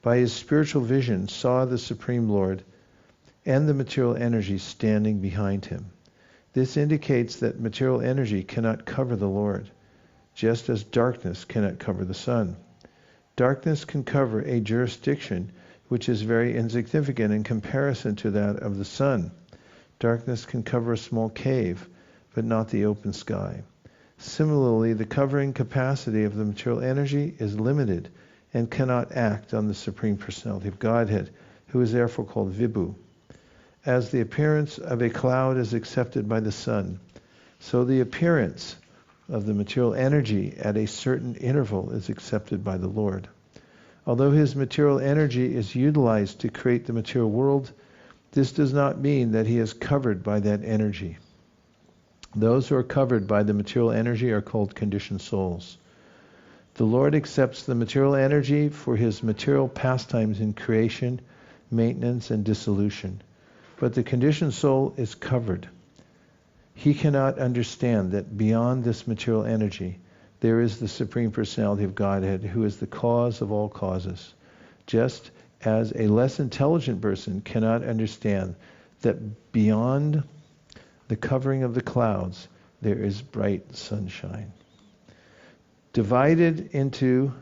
by his spiritual vision, saw the Supreme Lord and the material energy standing behind him. This indicates that material energy cannot cover the Lord, just as darkness cannot cover the sun. Darkness can cover a jurisdiction which is very insignificant in comparison to that of the sun. Darkness can cover a small cave, but not the open sky. Similarly, the covering capacity of the material energy is limited and cannot act on the Supreme Personality of Godhead, who is therefore called Vibhu. As the appearance of a cloud is accepted by the sun, so the appearance of the material energy at a certain interval is accepted by the Lord. Although his material energy is utilized to create the material world, this does not mean that he is covered by that energy. Those who are covered by the material energy are called conditioned souls. The Lord accepts the material energy for his material pastimes in creation, maintenance, and dissolution. But the conditioned soul is covered. He cannot understand that beyond this material energy, there is the Supreme Personality of Godhead, who is the cause of all causes. Just as a less intelligent person cannot understand that beyond the covering of the clouds, there is bright sunshine. Divided into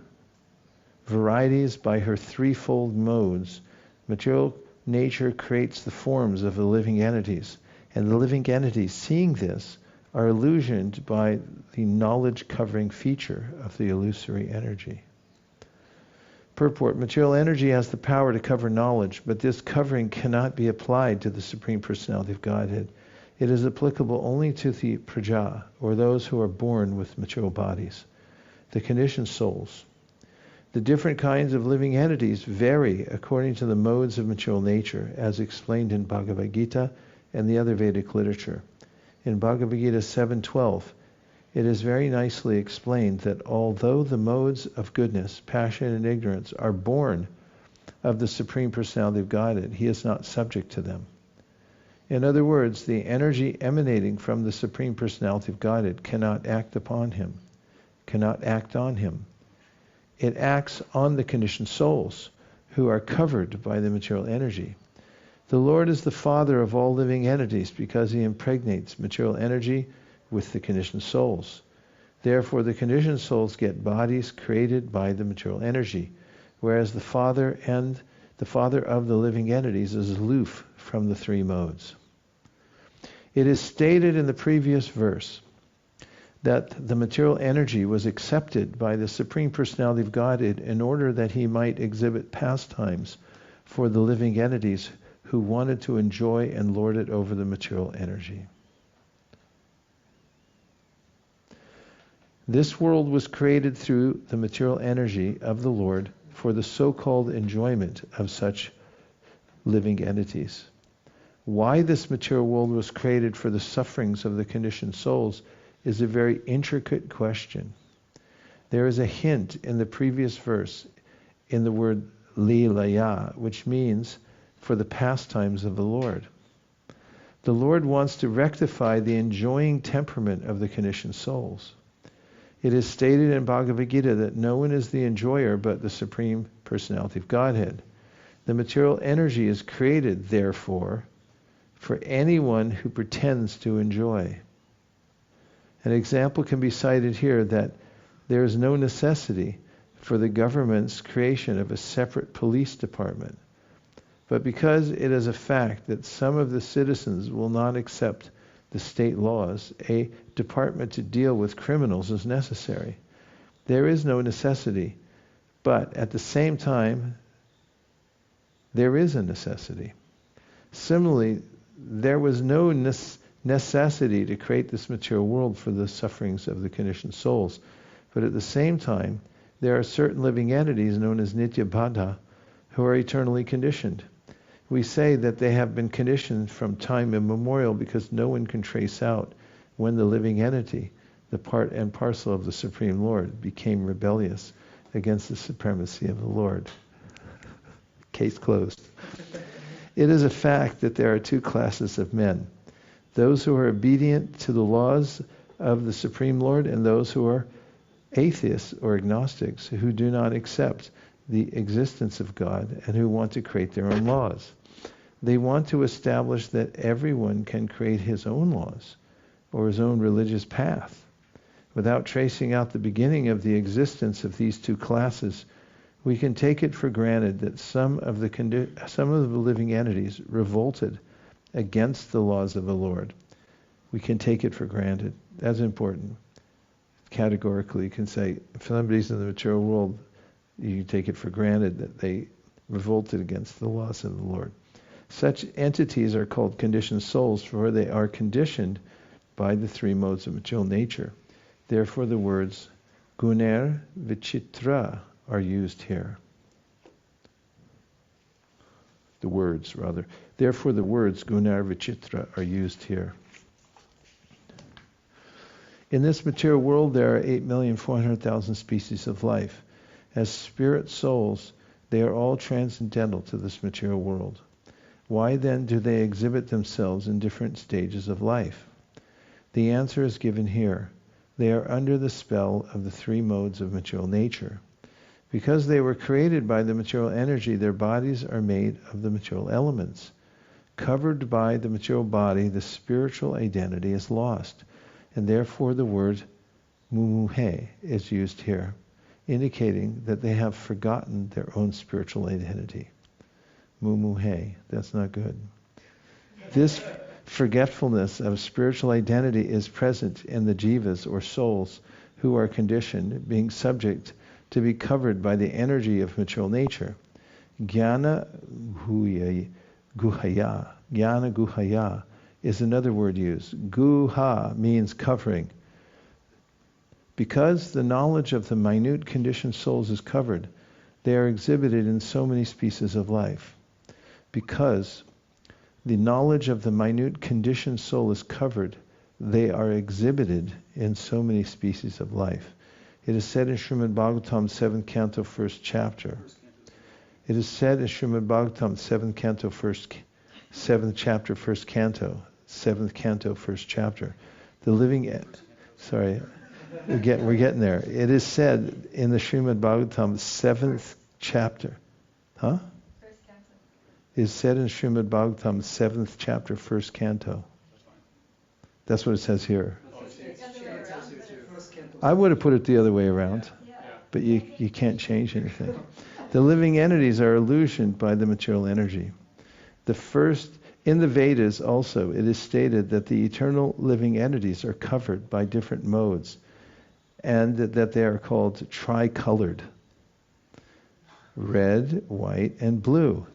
varieties by her threefold modes, material nature creates the forms of the living entities, and the living entities, seeing this, are illusioned by the knowledge-covering feature of the illusory energy. Purport: material energy has the power to cover knowledge, but this covering cannot be applied to the Supreme Personality of Godhead. It is applicable only to the praja, or those who are born with material bodies, the conditioned souls. The different kinds of living entities vary according to the modes of material nature, as explained in Bhagavad Gita and the other Vedic literature. In Bhagavad Gita 7:12, it is very nicely explained that although the modes of goodness, passion, and ignorance are born of the Supreme Personality of Godhead, he is not subject to them. In other words, the energy emanating from the Supreme Personality of Godhead cannot act upon him, cannot act on him. It acts on the conditioned souls, who are covered by the material energy. The Lord is the Father of all living entities because he impregnates material energy with the conditioned souls. Therefore, the conditioned souls get bodies created by the material energy, whereas the Father of the living entities is aloof from the three modes. It is stated in the previous verse that the material energy was accepted by the Supreme Personality of Godhead in order that he might exhibit pastimes for the living entities who wanted to enjoy and lord it over the material energy. This world was created through the material energy of the Lord for the so-called enjoyment of such living entities. Why this material world was created for the sufferings of the conditioned souls is a very intricate question. There is a hint in the previous verse in the word Leelaya, which means for the pastimes of the Lord. The Lord wants to rectify the enjoying temperament of the conditioned souls. It is stated in Bhagavad Gita that no one is the enjoyer but the Supreme Personality of Godhead. The material energy is created, therefore, for anyone who pretends to enjoy. An example can be cited here that there is no necessity for the government's creation of a separate police department. But because it is a fact that some of the citizens will not accept the state laws, a department to deal with criminals is necessary. There is no necessity, but at the same time, there is a necessity. Similarly, there was no necessity to create this material world for the sufferings of the conditioned souls, but at the same time, there are certain living entities known as Nitya Baddha who are eternally conditioned. We say that they have been conditioned from time immemorial because no one can trace out when the living entity, the part and parcel of the Supreme Lord, became rebellious against the supremacy of the Lord. Case closed. It is a fact that there are two classes of men: those who are obedient to the laws of the Supreme Lord and those who are atheists or agnostics who do not accept the existence of God and who want to create their own laws. They want to establish that everyone can create his own laws or his own religious path. Without tracing out the beginning of the existence of these two classes, we can take it for granted that some of the living entities revolted against the laws of the Lord. We can take it for granted. That's important. categorically. You can say, if somebody's in the material world, you take it for granted that they revolted against the laws of the Lord. Such entities are called conditioned souls, for they are conditioned by the three modes of material nature. Therefore the words guner vichitra are used here. The words, rather. Therefore the words gunar vichitra are used here. In this material world there are 8,400,000 species of life. As spirit souls, they are all transcendental to this material world. Why then do they exhibit themselves in different stages of life? The answer is given here. They are under the spell of the three modes of material nature. Because they were created by the material energy, their bodies are made of the material elements. Covered by the material body, the spiritual identity is lost, and therefore the word mumuhe is used here, indicating that they have forgotten their own spiritual identity. Mumuhe, that's not good. This forgetfulness of spiritual identity is present in the jivas or souls who are conditioned, being subject to be covered by the energy of material nature. Jnana guhaya is another word used. Guha means covering. Because the knowledge of the minute conditioned souls is covered, they are exhibited in so many species of life. Because the knowledge of the minute conditioned soul is covered, they are exhibited in so many species of life. It is said in Srimad Bhagavatam 7th canto 1st chapter. It is said in Srimad Bhagavatam 7th canto 7th chapter 1st canto, 7th canto 1st chapter. The living, sorry, we're getting there. It is said in the Srimad Bhagavatam 7th chapter, huh? Is said in Srimad Bhagavatam 7th chapter 1st canto. That's what it says here. I would have put it the other way around, but you can't change anything. The living entities are illusioned by the material energy. In the Vedas also, it is stated that the eternal living entities are covered by different modes, and that they are called tricolored: red, white, and blue.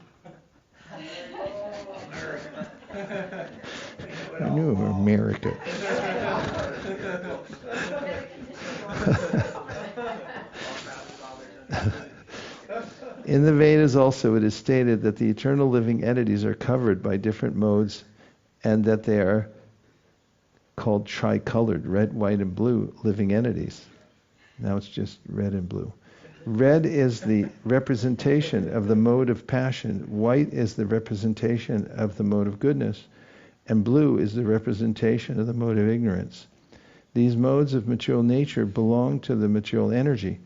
I knew America. In the Vedas also it is stated that the eternal living entities are covered by different modes, and that they are called tricolored, red, white, and blue living entities. Now it's just red and blue. Red is the representation of the mode of passion, white is the representation of the mode of goodness, and blue is the representation of the mode of ignorance. These modes of material nature belong to the material energy,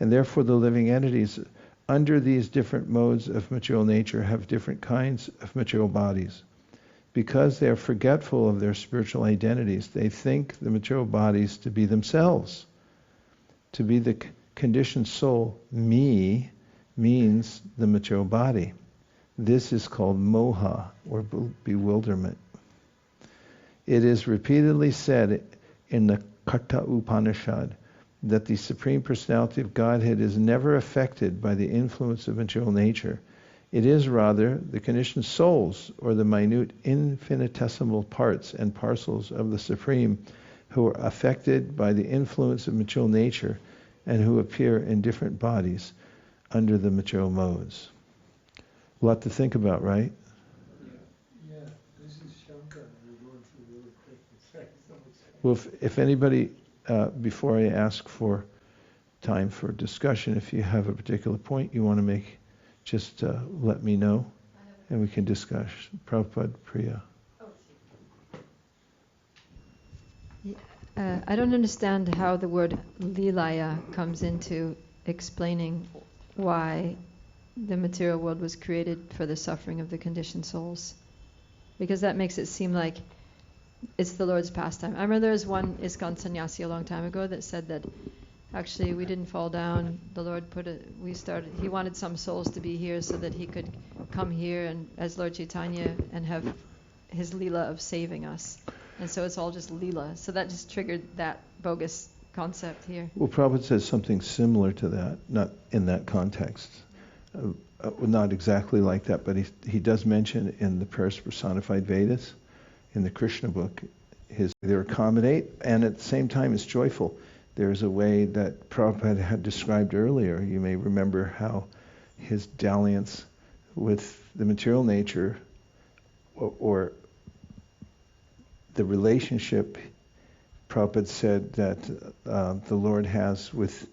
and therefore the living entities under these different modes of material nature have different kinds of material bodies. Because they are forgetful of their spiritual identities, they think the material bodies to be themselves. To be the conditioned soul, me, means the material body. This is called moha, or bewilderment. It is repeatedly said in the Katha Upanishad that the Supreme Personality of Godhead is never affected by the influence of material nature. It is rather the conditioned souls, or the minute infinitesimal parts and parcels of the Supreme, who are affected by the influence of material nature and who appear in different bodies under the material modes. A lot to think about, right? Yeah, this is Shankar. We're going through really quick. Well, if anybody, before I ask for time for discussion, if you have a particular point you want to make, just let me know and we can discuss. Prabhupada, Priya. I don't understand how the word lilaya comes into explaining why the material world was created for the suffering of the conditioned souls. Because that makes it seem like it's the Lord's pastime. I remember there was one ISKCON sannyasi a long time ago that said that actually we didn't fall down. The Lord he wanted some souls to be here so that he could come here and as Lord Chaitanya and have his lila of saving us. And so it's all just lila. So that just triggered that bogus concept here. Well, Prabhupada says something similar to that, not in that context. Not exactly like that, but he does mention in the personified Vedas, in the Krishna book, they accommodate, and at the same time it's joyful. There's a way that Prabhupada had described earlier. You may remember how his dalliance with the material nature, or the relationship, Prabhupada said that the Lord has with,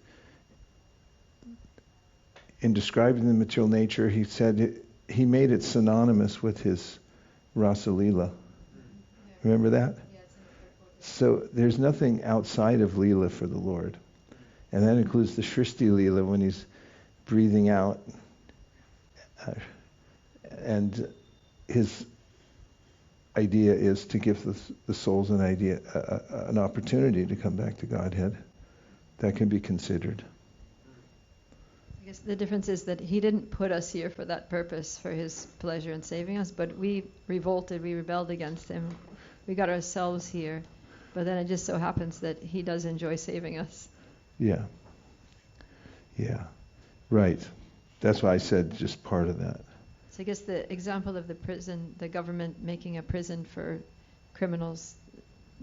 in describing the material nature, he said he made it synonymous with his Rasa Leela. Remember that? So there's nothing outside of Leela for the Lord. And that includes the Shrishti Leela when he's breathing out. And his idea is to give the souls an opportunity to come back to Godhead. That can be considered. I guess the difference is that he didn't put us here for that purpose, for his pleasure in saving us, but we revolted, we rebelled against him. We got ourselves here. But then it just so happens that he does enjoy saving us. Yeah. Yeah. Right. That's why I said just part of that. So I guess the example of the prison, the government making a prison for criminals,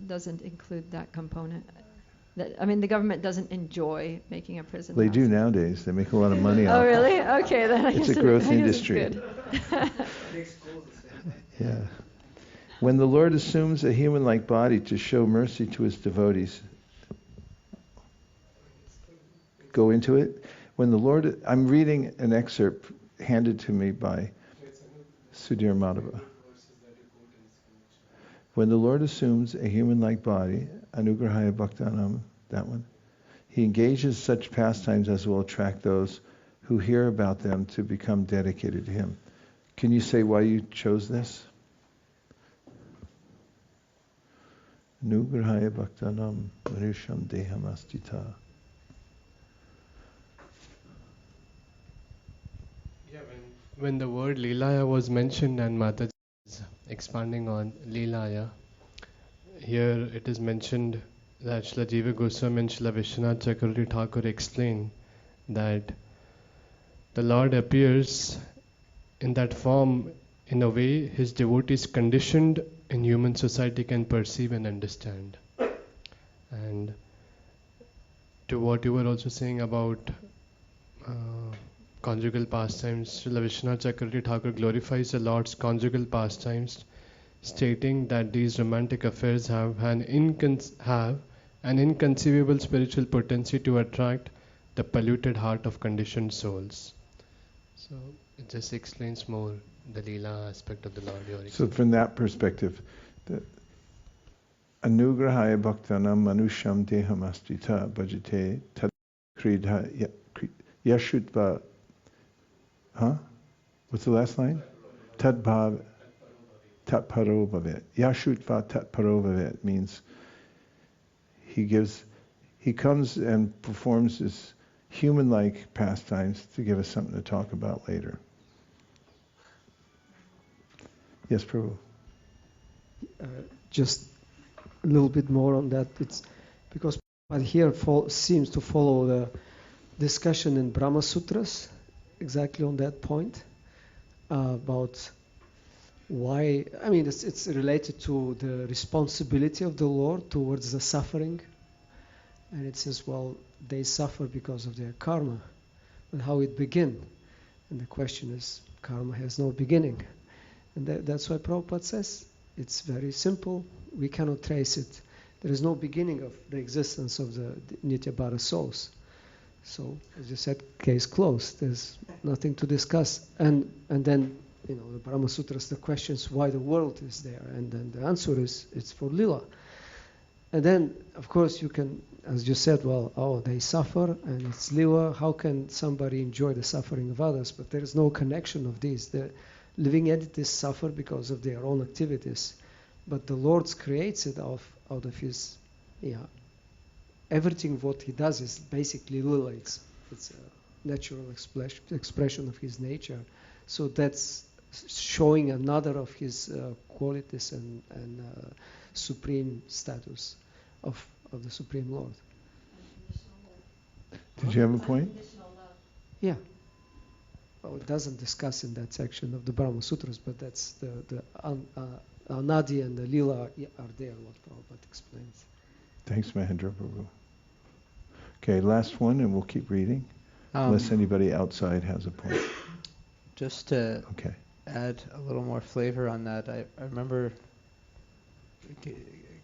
doesn't include that component. The government doesn't enjoy making a prison. They do nowadays. They make a lot of money Oh, off it. really? Okay, then I It's guess a growth I guess industry. It's good. Yeah. When the Lord assumes a human-like body to show mercy to his devotees, go into it. When the Lord, I'm reading an excerpt handed to me by Sudhir Madhava. When the Lord assumes a human-like body, anugrahaya bhaktanam, that one, he engages such pastimes as will attract those who hear about them to become dedicated to him. Can you say why you chose this? Anugrahaya bhaktanam manusham deham astita. Yeah, when the word Leelaya was mentioned and Mataji is expanding on Leelaya, here it is mentioned that Srila Jiva Goswami and Srila Vishwanath Chakravarti Thakur explain that the Lord appears in that form in a way his devotees conditioned in human society can perceive and understand. And to what you were also saying about conjugal pastimes, Srila Vishwanath Chakravarti Thakur glorifies the Lord's conjugal pastimes, stating that these romantic affairs have an inconceivable spiritual potency to attract the polluted heart of conditioned souls. So it just explains more the Leela aspect of the Lord. So from that perspective, the anugrahaya bhaktanam manusham deham astita bhajate tad kridha yashutva. What's the last line? Tadbhav tatparo bhavet. Yashutva tatparo bhavet means he comes and performs his human-like pastimes to give us something to talk about later. Yes, Prabhu. Just a little bit more on that. It's because here seems to follow the discussion in Brahma Sutras, exactly on that point, about why. I mean, it's related to the responsibility of the Lord towards the suffering, and it says, well, they suffer because of their karma, and how it began. And the question is, karma has no beginning. And that's why Prabhupada says it's very simple. We cannot trace it. There is no beginning of the existence of the Nityabhara souls. So, as you said, case closed. There's nothing to discuss. And then, the Brahma Sutras, the question is why the world is there. And then the answer is it's for Lila. And then, of course, you can, as you said, they suffer and it's Lila. How can somebody enjoy the suffering of others? But there is no connection of these. The living entities suffer because of their own activities, but the Lord creates it out of his, everything what he does is basically Lila. It's a natural expression of his nature. So that's showing another of his qualities and supreme status of the Supreme Lord. Did you have a point? Yeah. Well, it doesn't discuss in that section of the Brahma Sutras, but that's the Nadi and the Lila are there, what Prabhupada explains. Thanks, Mahendra Prabhu. Okay, last one, and we'll keep reading, unless anybody outside has a point. Just to add a little more flavor on that, I remember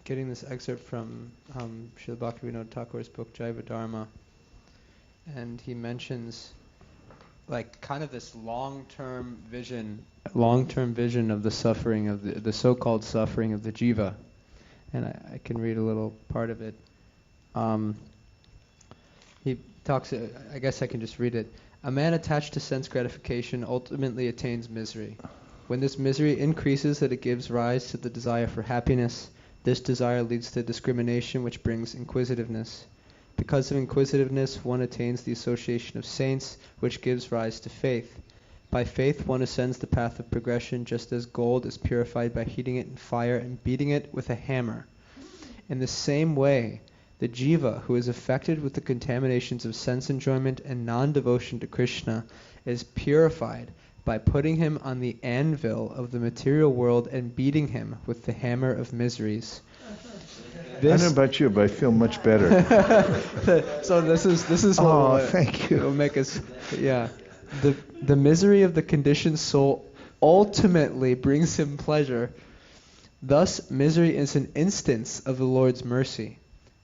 getting this excerpt from Srila Bhaktivinoda Thakur's book Jaiva Dharma, and he mentions like kind of this long-term vision of the suffering of the so-called suffering of the jiva, and I can read a little part of it. He talks, I guess I can just read it. A man attached to sense gratification ultimately attains misery. When this misery increases that it gives rise to the desire for happiness, this desire leads to discrimination, which brings inquisitiveness. Because of inquisitiveness, one attains the association of saints, which gives rise to faith. By faith, one ascends the path of progression, just as gold is purified by heating it in fire and beating it with a hammer. In the same way, the jiva, who is affected with the contaminations of sense enjoyment and non-devotion to Krishna, is purified by putting him on the anvil of the material world and beating him with the hammer of miseries. I don't know about you, but I feel much better. So this is what thank you. Will make us, The misery of the conditioned soul ultimately brings him pleasure. Thus, misery is an instance of the Lord's mercy.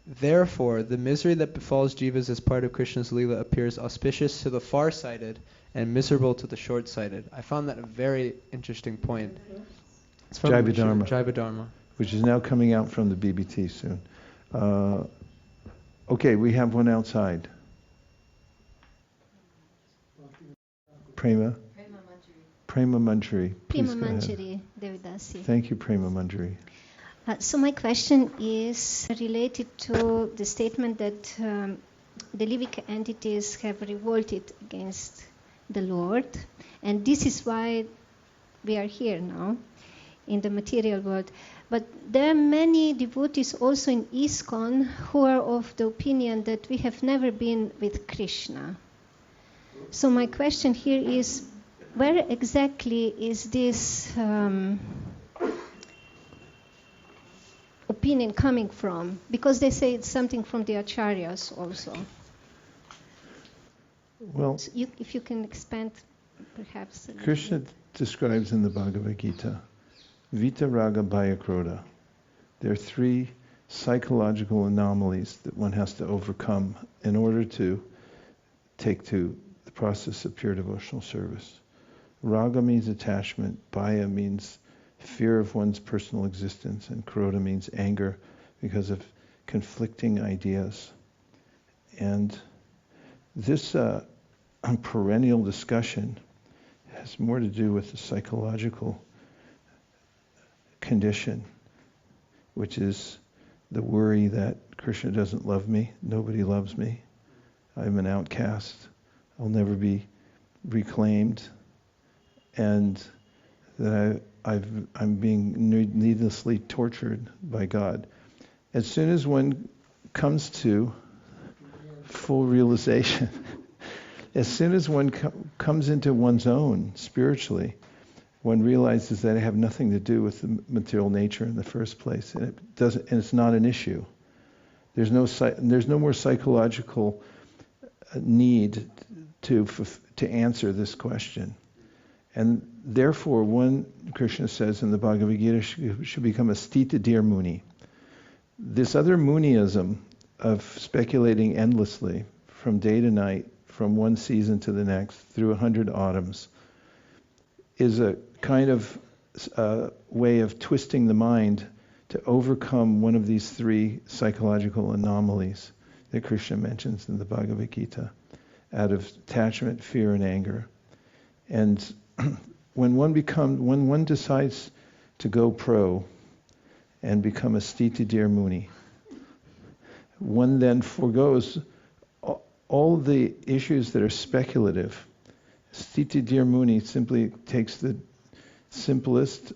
Therefore, the misery that befalls jivas as part of Krishna's Leela appears auspicious to the far-sighted and miserable to the short-sighted. I found that a very interesting point. It's from Jaiva Dharma, which is now coming out from the BBT soon. Okay, we have one outside. Prema Manjari. Prema Manjari, Devidasi. Thank you, Prema Manjari. So my question is related to the statement that the living entities have revolted against the Lord, and this is why we are here now in the material world. But there are many devotees also in ISKCON who are of the opinion that we have never been with Krishna. So my question here is, where exactly is this opinion coming from? Because they say it's something from the acharyas also. Well, so if you can expand, perhaps. Krishna describes in the Bhagavad Gita, Vita, Raga, Bhaya, Krodha. There are three psychological anomalies that one has to overcome in order to take to the process of pure devotional service. Raga means attachment, Bhaya means fear of one's personal existence, and Krodha means anger because of conflicting ideas. And this perennial discussion has more to do with the psychological condition, which is the worry that Krishna doesn't love me, nobody loves me, I'm an outcast, I'll never be reclaimed, and that I'm being needlessly tortured by God. As soon as one comes to full realization, as soon as one comes into one's own spiritually, one realizes that I have nothing to do with the material nature in the first place, and it's not an issue. There's no more psychological need to answer this question. And therefore, one, Krishna says in the Bhagavad Gita, should become a stita dir muni. This other muniism of speculating endlessly from day to night, from one season to the next, through 100 autumns, is a kind of way of twisting the mind to overcome one of these three psychological anomalies that Krishna mentions in the Bhagavad Gita, out of attachment, fear, and anger. And when one decides to go pro and become a stita dir muni, one then forgoes all the issues that are speculative. Stita dir muni simply takes the simplest,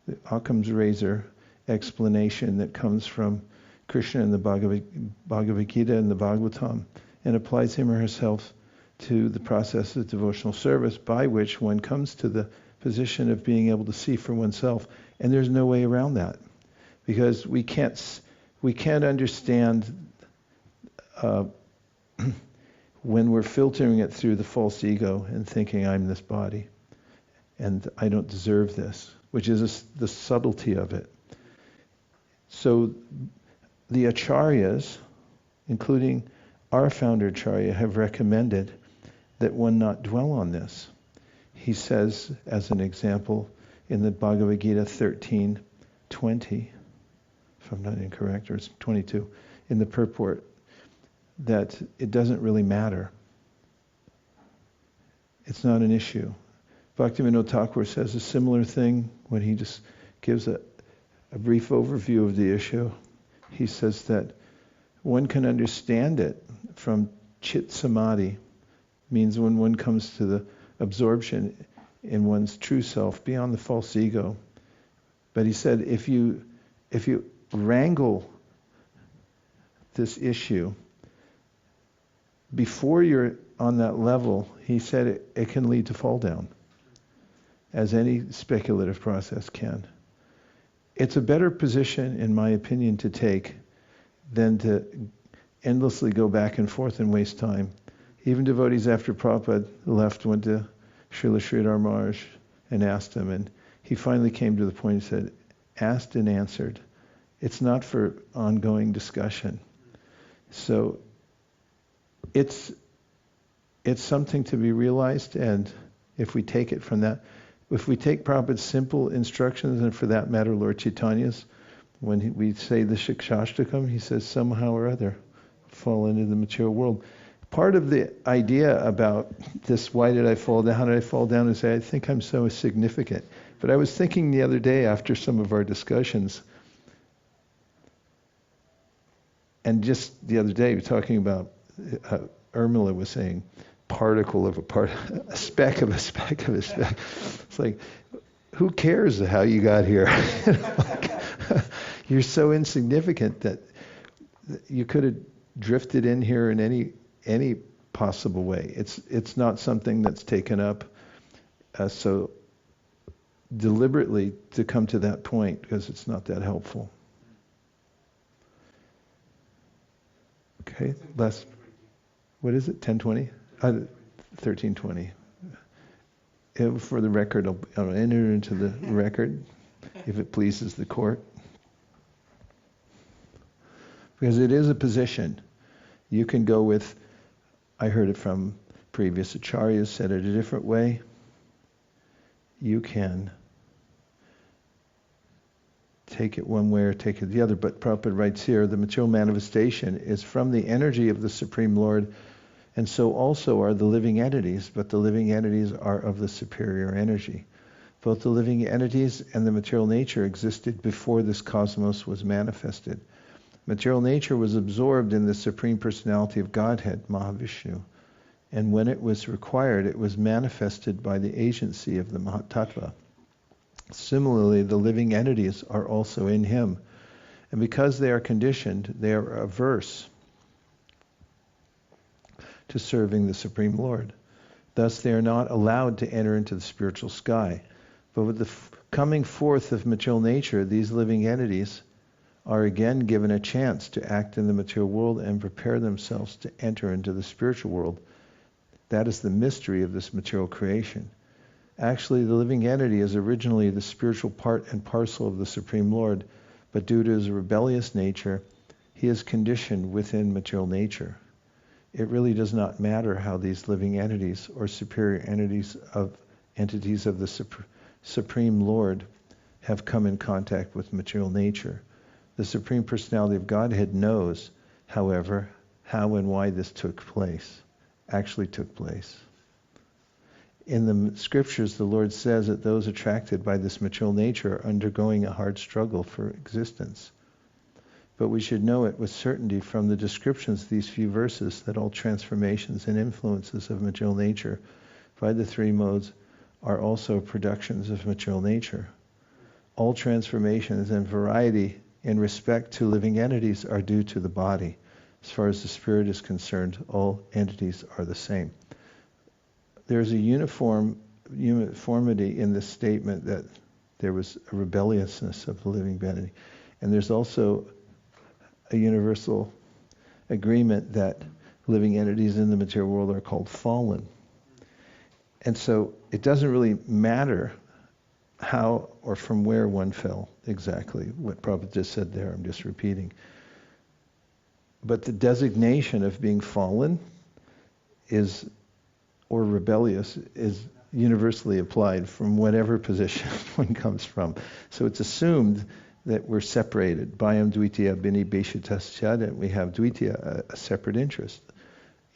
the Occam's razor explanation that comes from Krishna in the Bhagavad Gita and the Bhagavatam, and applies him or herself to the process of devotional service, by which one comes to the position of being able to see for oneself. And there's no way around that, because we can't understand when we're filtering it through the false ego and thinking I'm this body and I don't deserve this, which is the subtlety of it. So the acharyas, including our founder Acharya, have recommended that one not dwell on this. He says, as an example, in the Bhagavad Gita 13:20, if I'm not incorrect, or it's 22, in the purport, that it doesn't really matter. It's not an issue. Bhaktivinoda Thakur says a similar thing when he just gives a brief overview of the issue. He says that one can understand it from chit samadhi, means when one comes to the absorption in one's true self beyond the false ego. But he said if you wrangle this issue before you're on that level, he said it can lead to fall down, as any speculative process can. It's a better position, in my opinion, to take than to endlessly go back and forth and waste time. Even devotees after Prabhupada left went to Srila Sridhar Maharaj and asked him, and he finally came to the point, he said, asked and answered. It's not for ongoing discussion. So it's something to be realized, and if we take it from that, if we take Prabhupada's simple instructions, and for that matter Lord Chaitanya's, when we say the Shikshashtakam, he says somehow or other fall into the material world. Part of the idea about this, why did I fall down, how did I fall down, is I think I'm so significant. But I was thinking the other day after some of our discussions, and just the other day we were talking about, Urmila was saying, particle of a speck of a speck of a speck. It's like, who cares how you got here? You're so insignificant that you could have drifted in here in any possible way. It's not something that's taken up so deliberately to come to that point, because it's not that helpful. Okay, last. What is it? 10:20? 13:20. For the record, I'll enter into the record, if it pleases the court. Because it is a position. You can go with, I heard it from previous acharyas, said it a different way. You can take it one way or take it the other. But Prabhupada writes here, the material manifestation is from the energy of the Supreme Lord, and so also are the living entities, but the living entities are of the superior energy. Both the living entities and the material nature existed before this cosmos was manifested. Material nature was absorbed in the Supreme Personality of Godhead, Mahavishnu, and when it was required, it was manifested by the agency of the Mahatattva. Similarly, the living entities are also in him, and because they are conditioned, they are averse to serving the Supreme Lord. Thus, they are not allowed to enter into the spiritual sky. But with the coming forth of material nature, these living entities are again given a chance to act in the material world and prepare themselves to enter into the spiritual world. That is the mystery of this material creation. Actually, the living entity is originally the spiritual part and parcel of the Supreme Lord, but due to his rebellious nature, he is conditioned within material nature. It really does not matter how these living entities or superior entities of the Supreme Lord have come in contact with material nature. The Supreme Personality of Godhead knows, however, how and why this actually took place. In the scriptures, the Lord says that those attracted by this material nature are undergoing a hard struggle for existence. But we should know it with certainty from the descriptions of these few verses that all transformations and influences of material nature by the three modes are also productions of material nature. All transformations and variety in respect to living entities are due to the body. As far as the spirit is concerned, all entities are the same. There's a uniformity in this statement that there was a rebelliousness of the living entity. And there's also a universal agreement that living entities in the material world are called fallen. And so it doesn't really matter how or from where one fell exactly. What Prabhupada just said there, I'm just repeating. But the designation of being fallen or rebellious is universally applied from whatever position one comes from. So it's assumed that we're separated. Bhayam dvitiya bini beshitasya, we have dvitiya, a separate interest.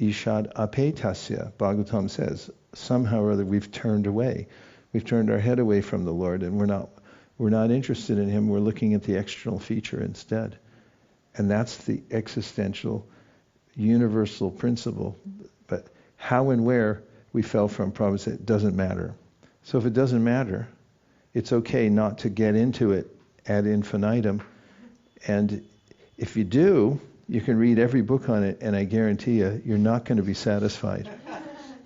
Ishad apetasya, Bhagavatam says, somehow or other we've turned away. We've turned our head away from the Lord, and we're not interested in Him. We're looking at the external feature instead. And that's the existential, universal principle. But how and where we fell from, Prabhupada said, it doesn't matter. So if it doesn't matter, it's okay not to get into it ad infinitum. And if you do, you can read every book on it, and I guarantee you're not going to be satisfied.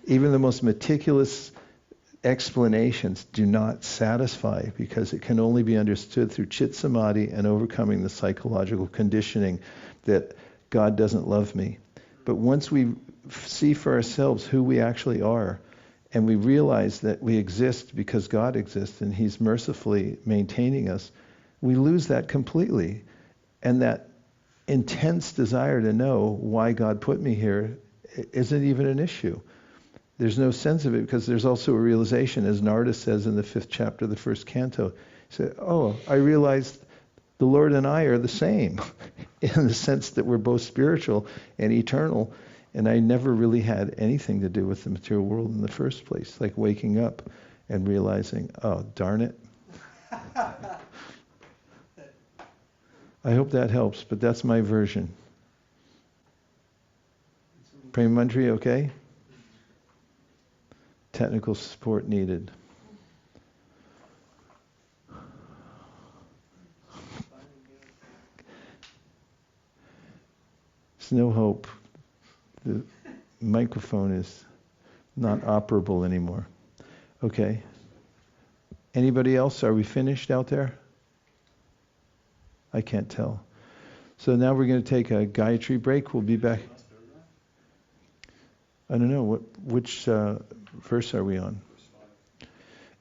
Even the most meticulous explanations do not satisfy, because it can only be understood through chit samadhi and overcoming the psychological conditioning that God doesn't love me. But once we see for ourselves who we actually are, and we realize that we exist because God exists and He's mercifully maintaining us, we lose that completely. And that intense desire to know why God put me here isn't even an issue. There's no sense of it, because there's also a realization, as Narada says in the 5th chapter of the 1st canto. He said, I realized the Lord and I are the same in the sense that we're both spiritual and eternal, and I never really had anything to do with the material world in the first place, like waking up and realizing, oh, darn it. I hope that helps, but that's my version. Prema Mantri, okay? Technical support needed. There's no hope. The microphone is not operable anymore. Okay. Anybody else? Are we finished out there? I can't tell. So now we're going to take a Gayatri break. We'll be back. I don't know. Which verse are we on?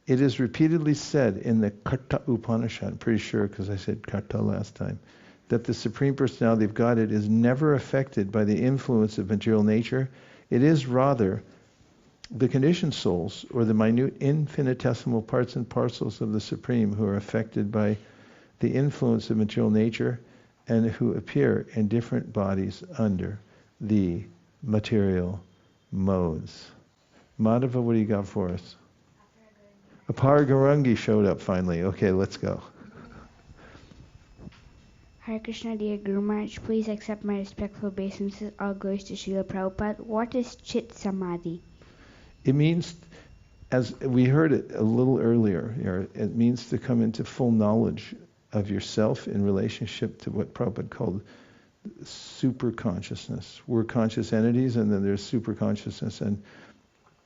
It is repeatedly said in the Karta Upanishad, I'm pretty sure because I said Karta last time, that the Supreme Personality of Godhead is never affected by the influence of material nature. It is rather the conditioned souls, or the minute infinitesimal parts and parcels of the Supreme, who are affected by the influence of material nature and who appear in different bodies under the material modes. Madhava, what do you got for us? Aparagarangi showed up finally. Okay, let's go. Hare Krishna, dear Guru Maharaj, please accept my respectful obeisances. All glories to Srila Prabhupada. What is Chit Samadhi? It means, as we heard it a little earlier, it means to come into full knowledge of yourself in relationship to what Prabhupada called super consciousness. We're conscious entities, and then there's super consciousness, and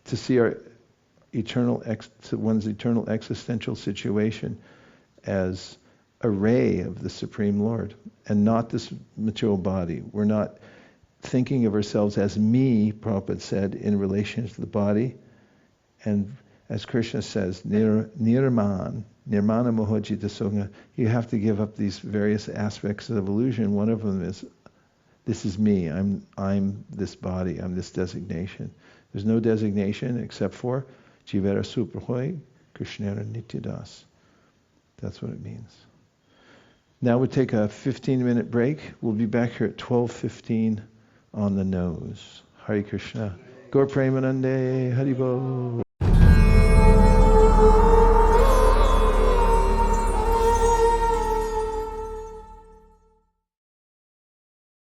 to see our one's eternal existential situation as a ray of the Supreme Lord, and not this material body. We're not thinking of ourselves as me, Prabhupada said, in relation to the body. And as Krishna says, nirmana mohojita songa, you have to give up these various aspects of illusion. One of them is, this is me, I'm this body, I'm this designation. There's no designation except for Jivera Suprahoy, Krishnera Nityadas. That's what it means. Now we'll take a 15-minute break. We'll be back here at 12:15 on the nose. Hare Krishna. Gaur Premanande, Haribol.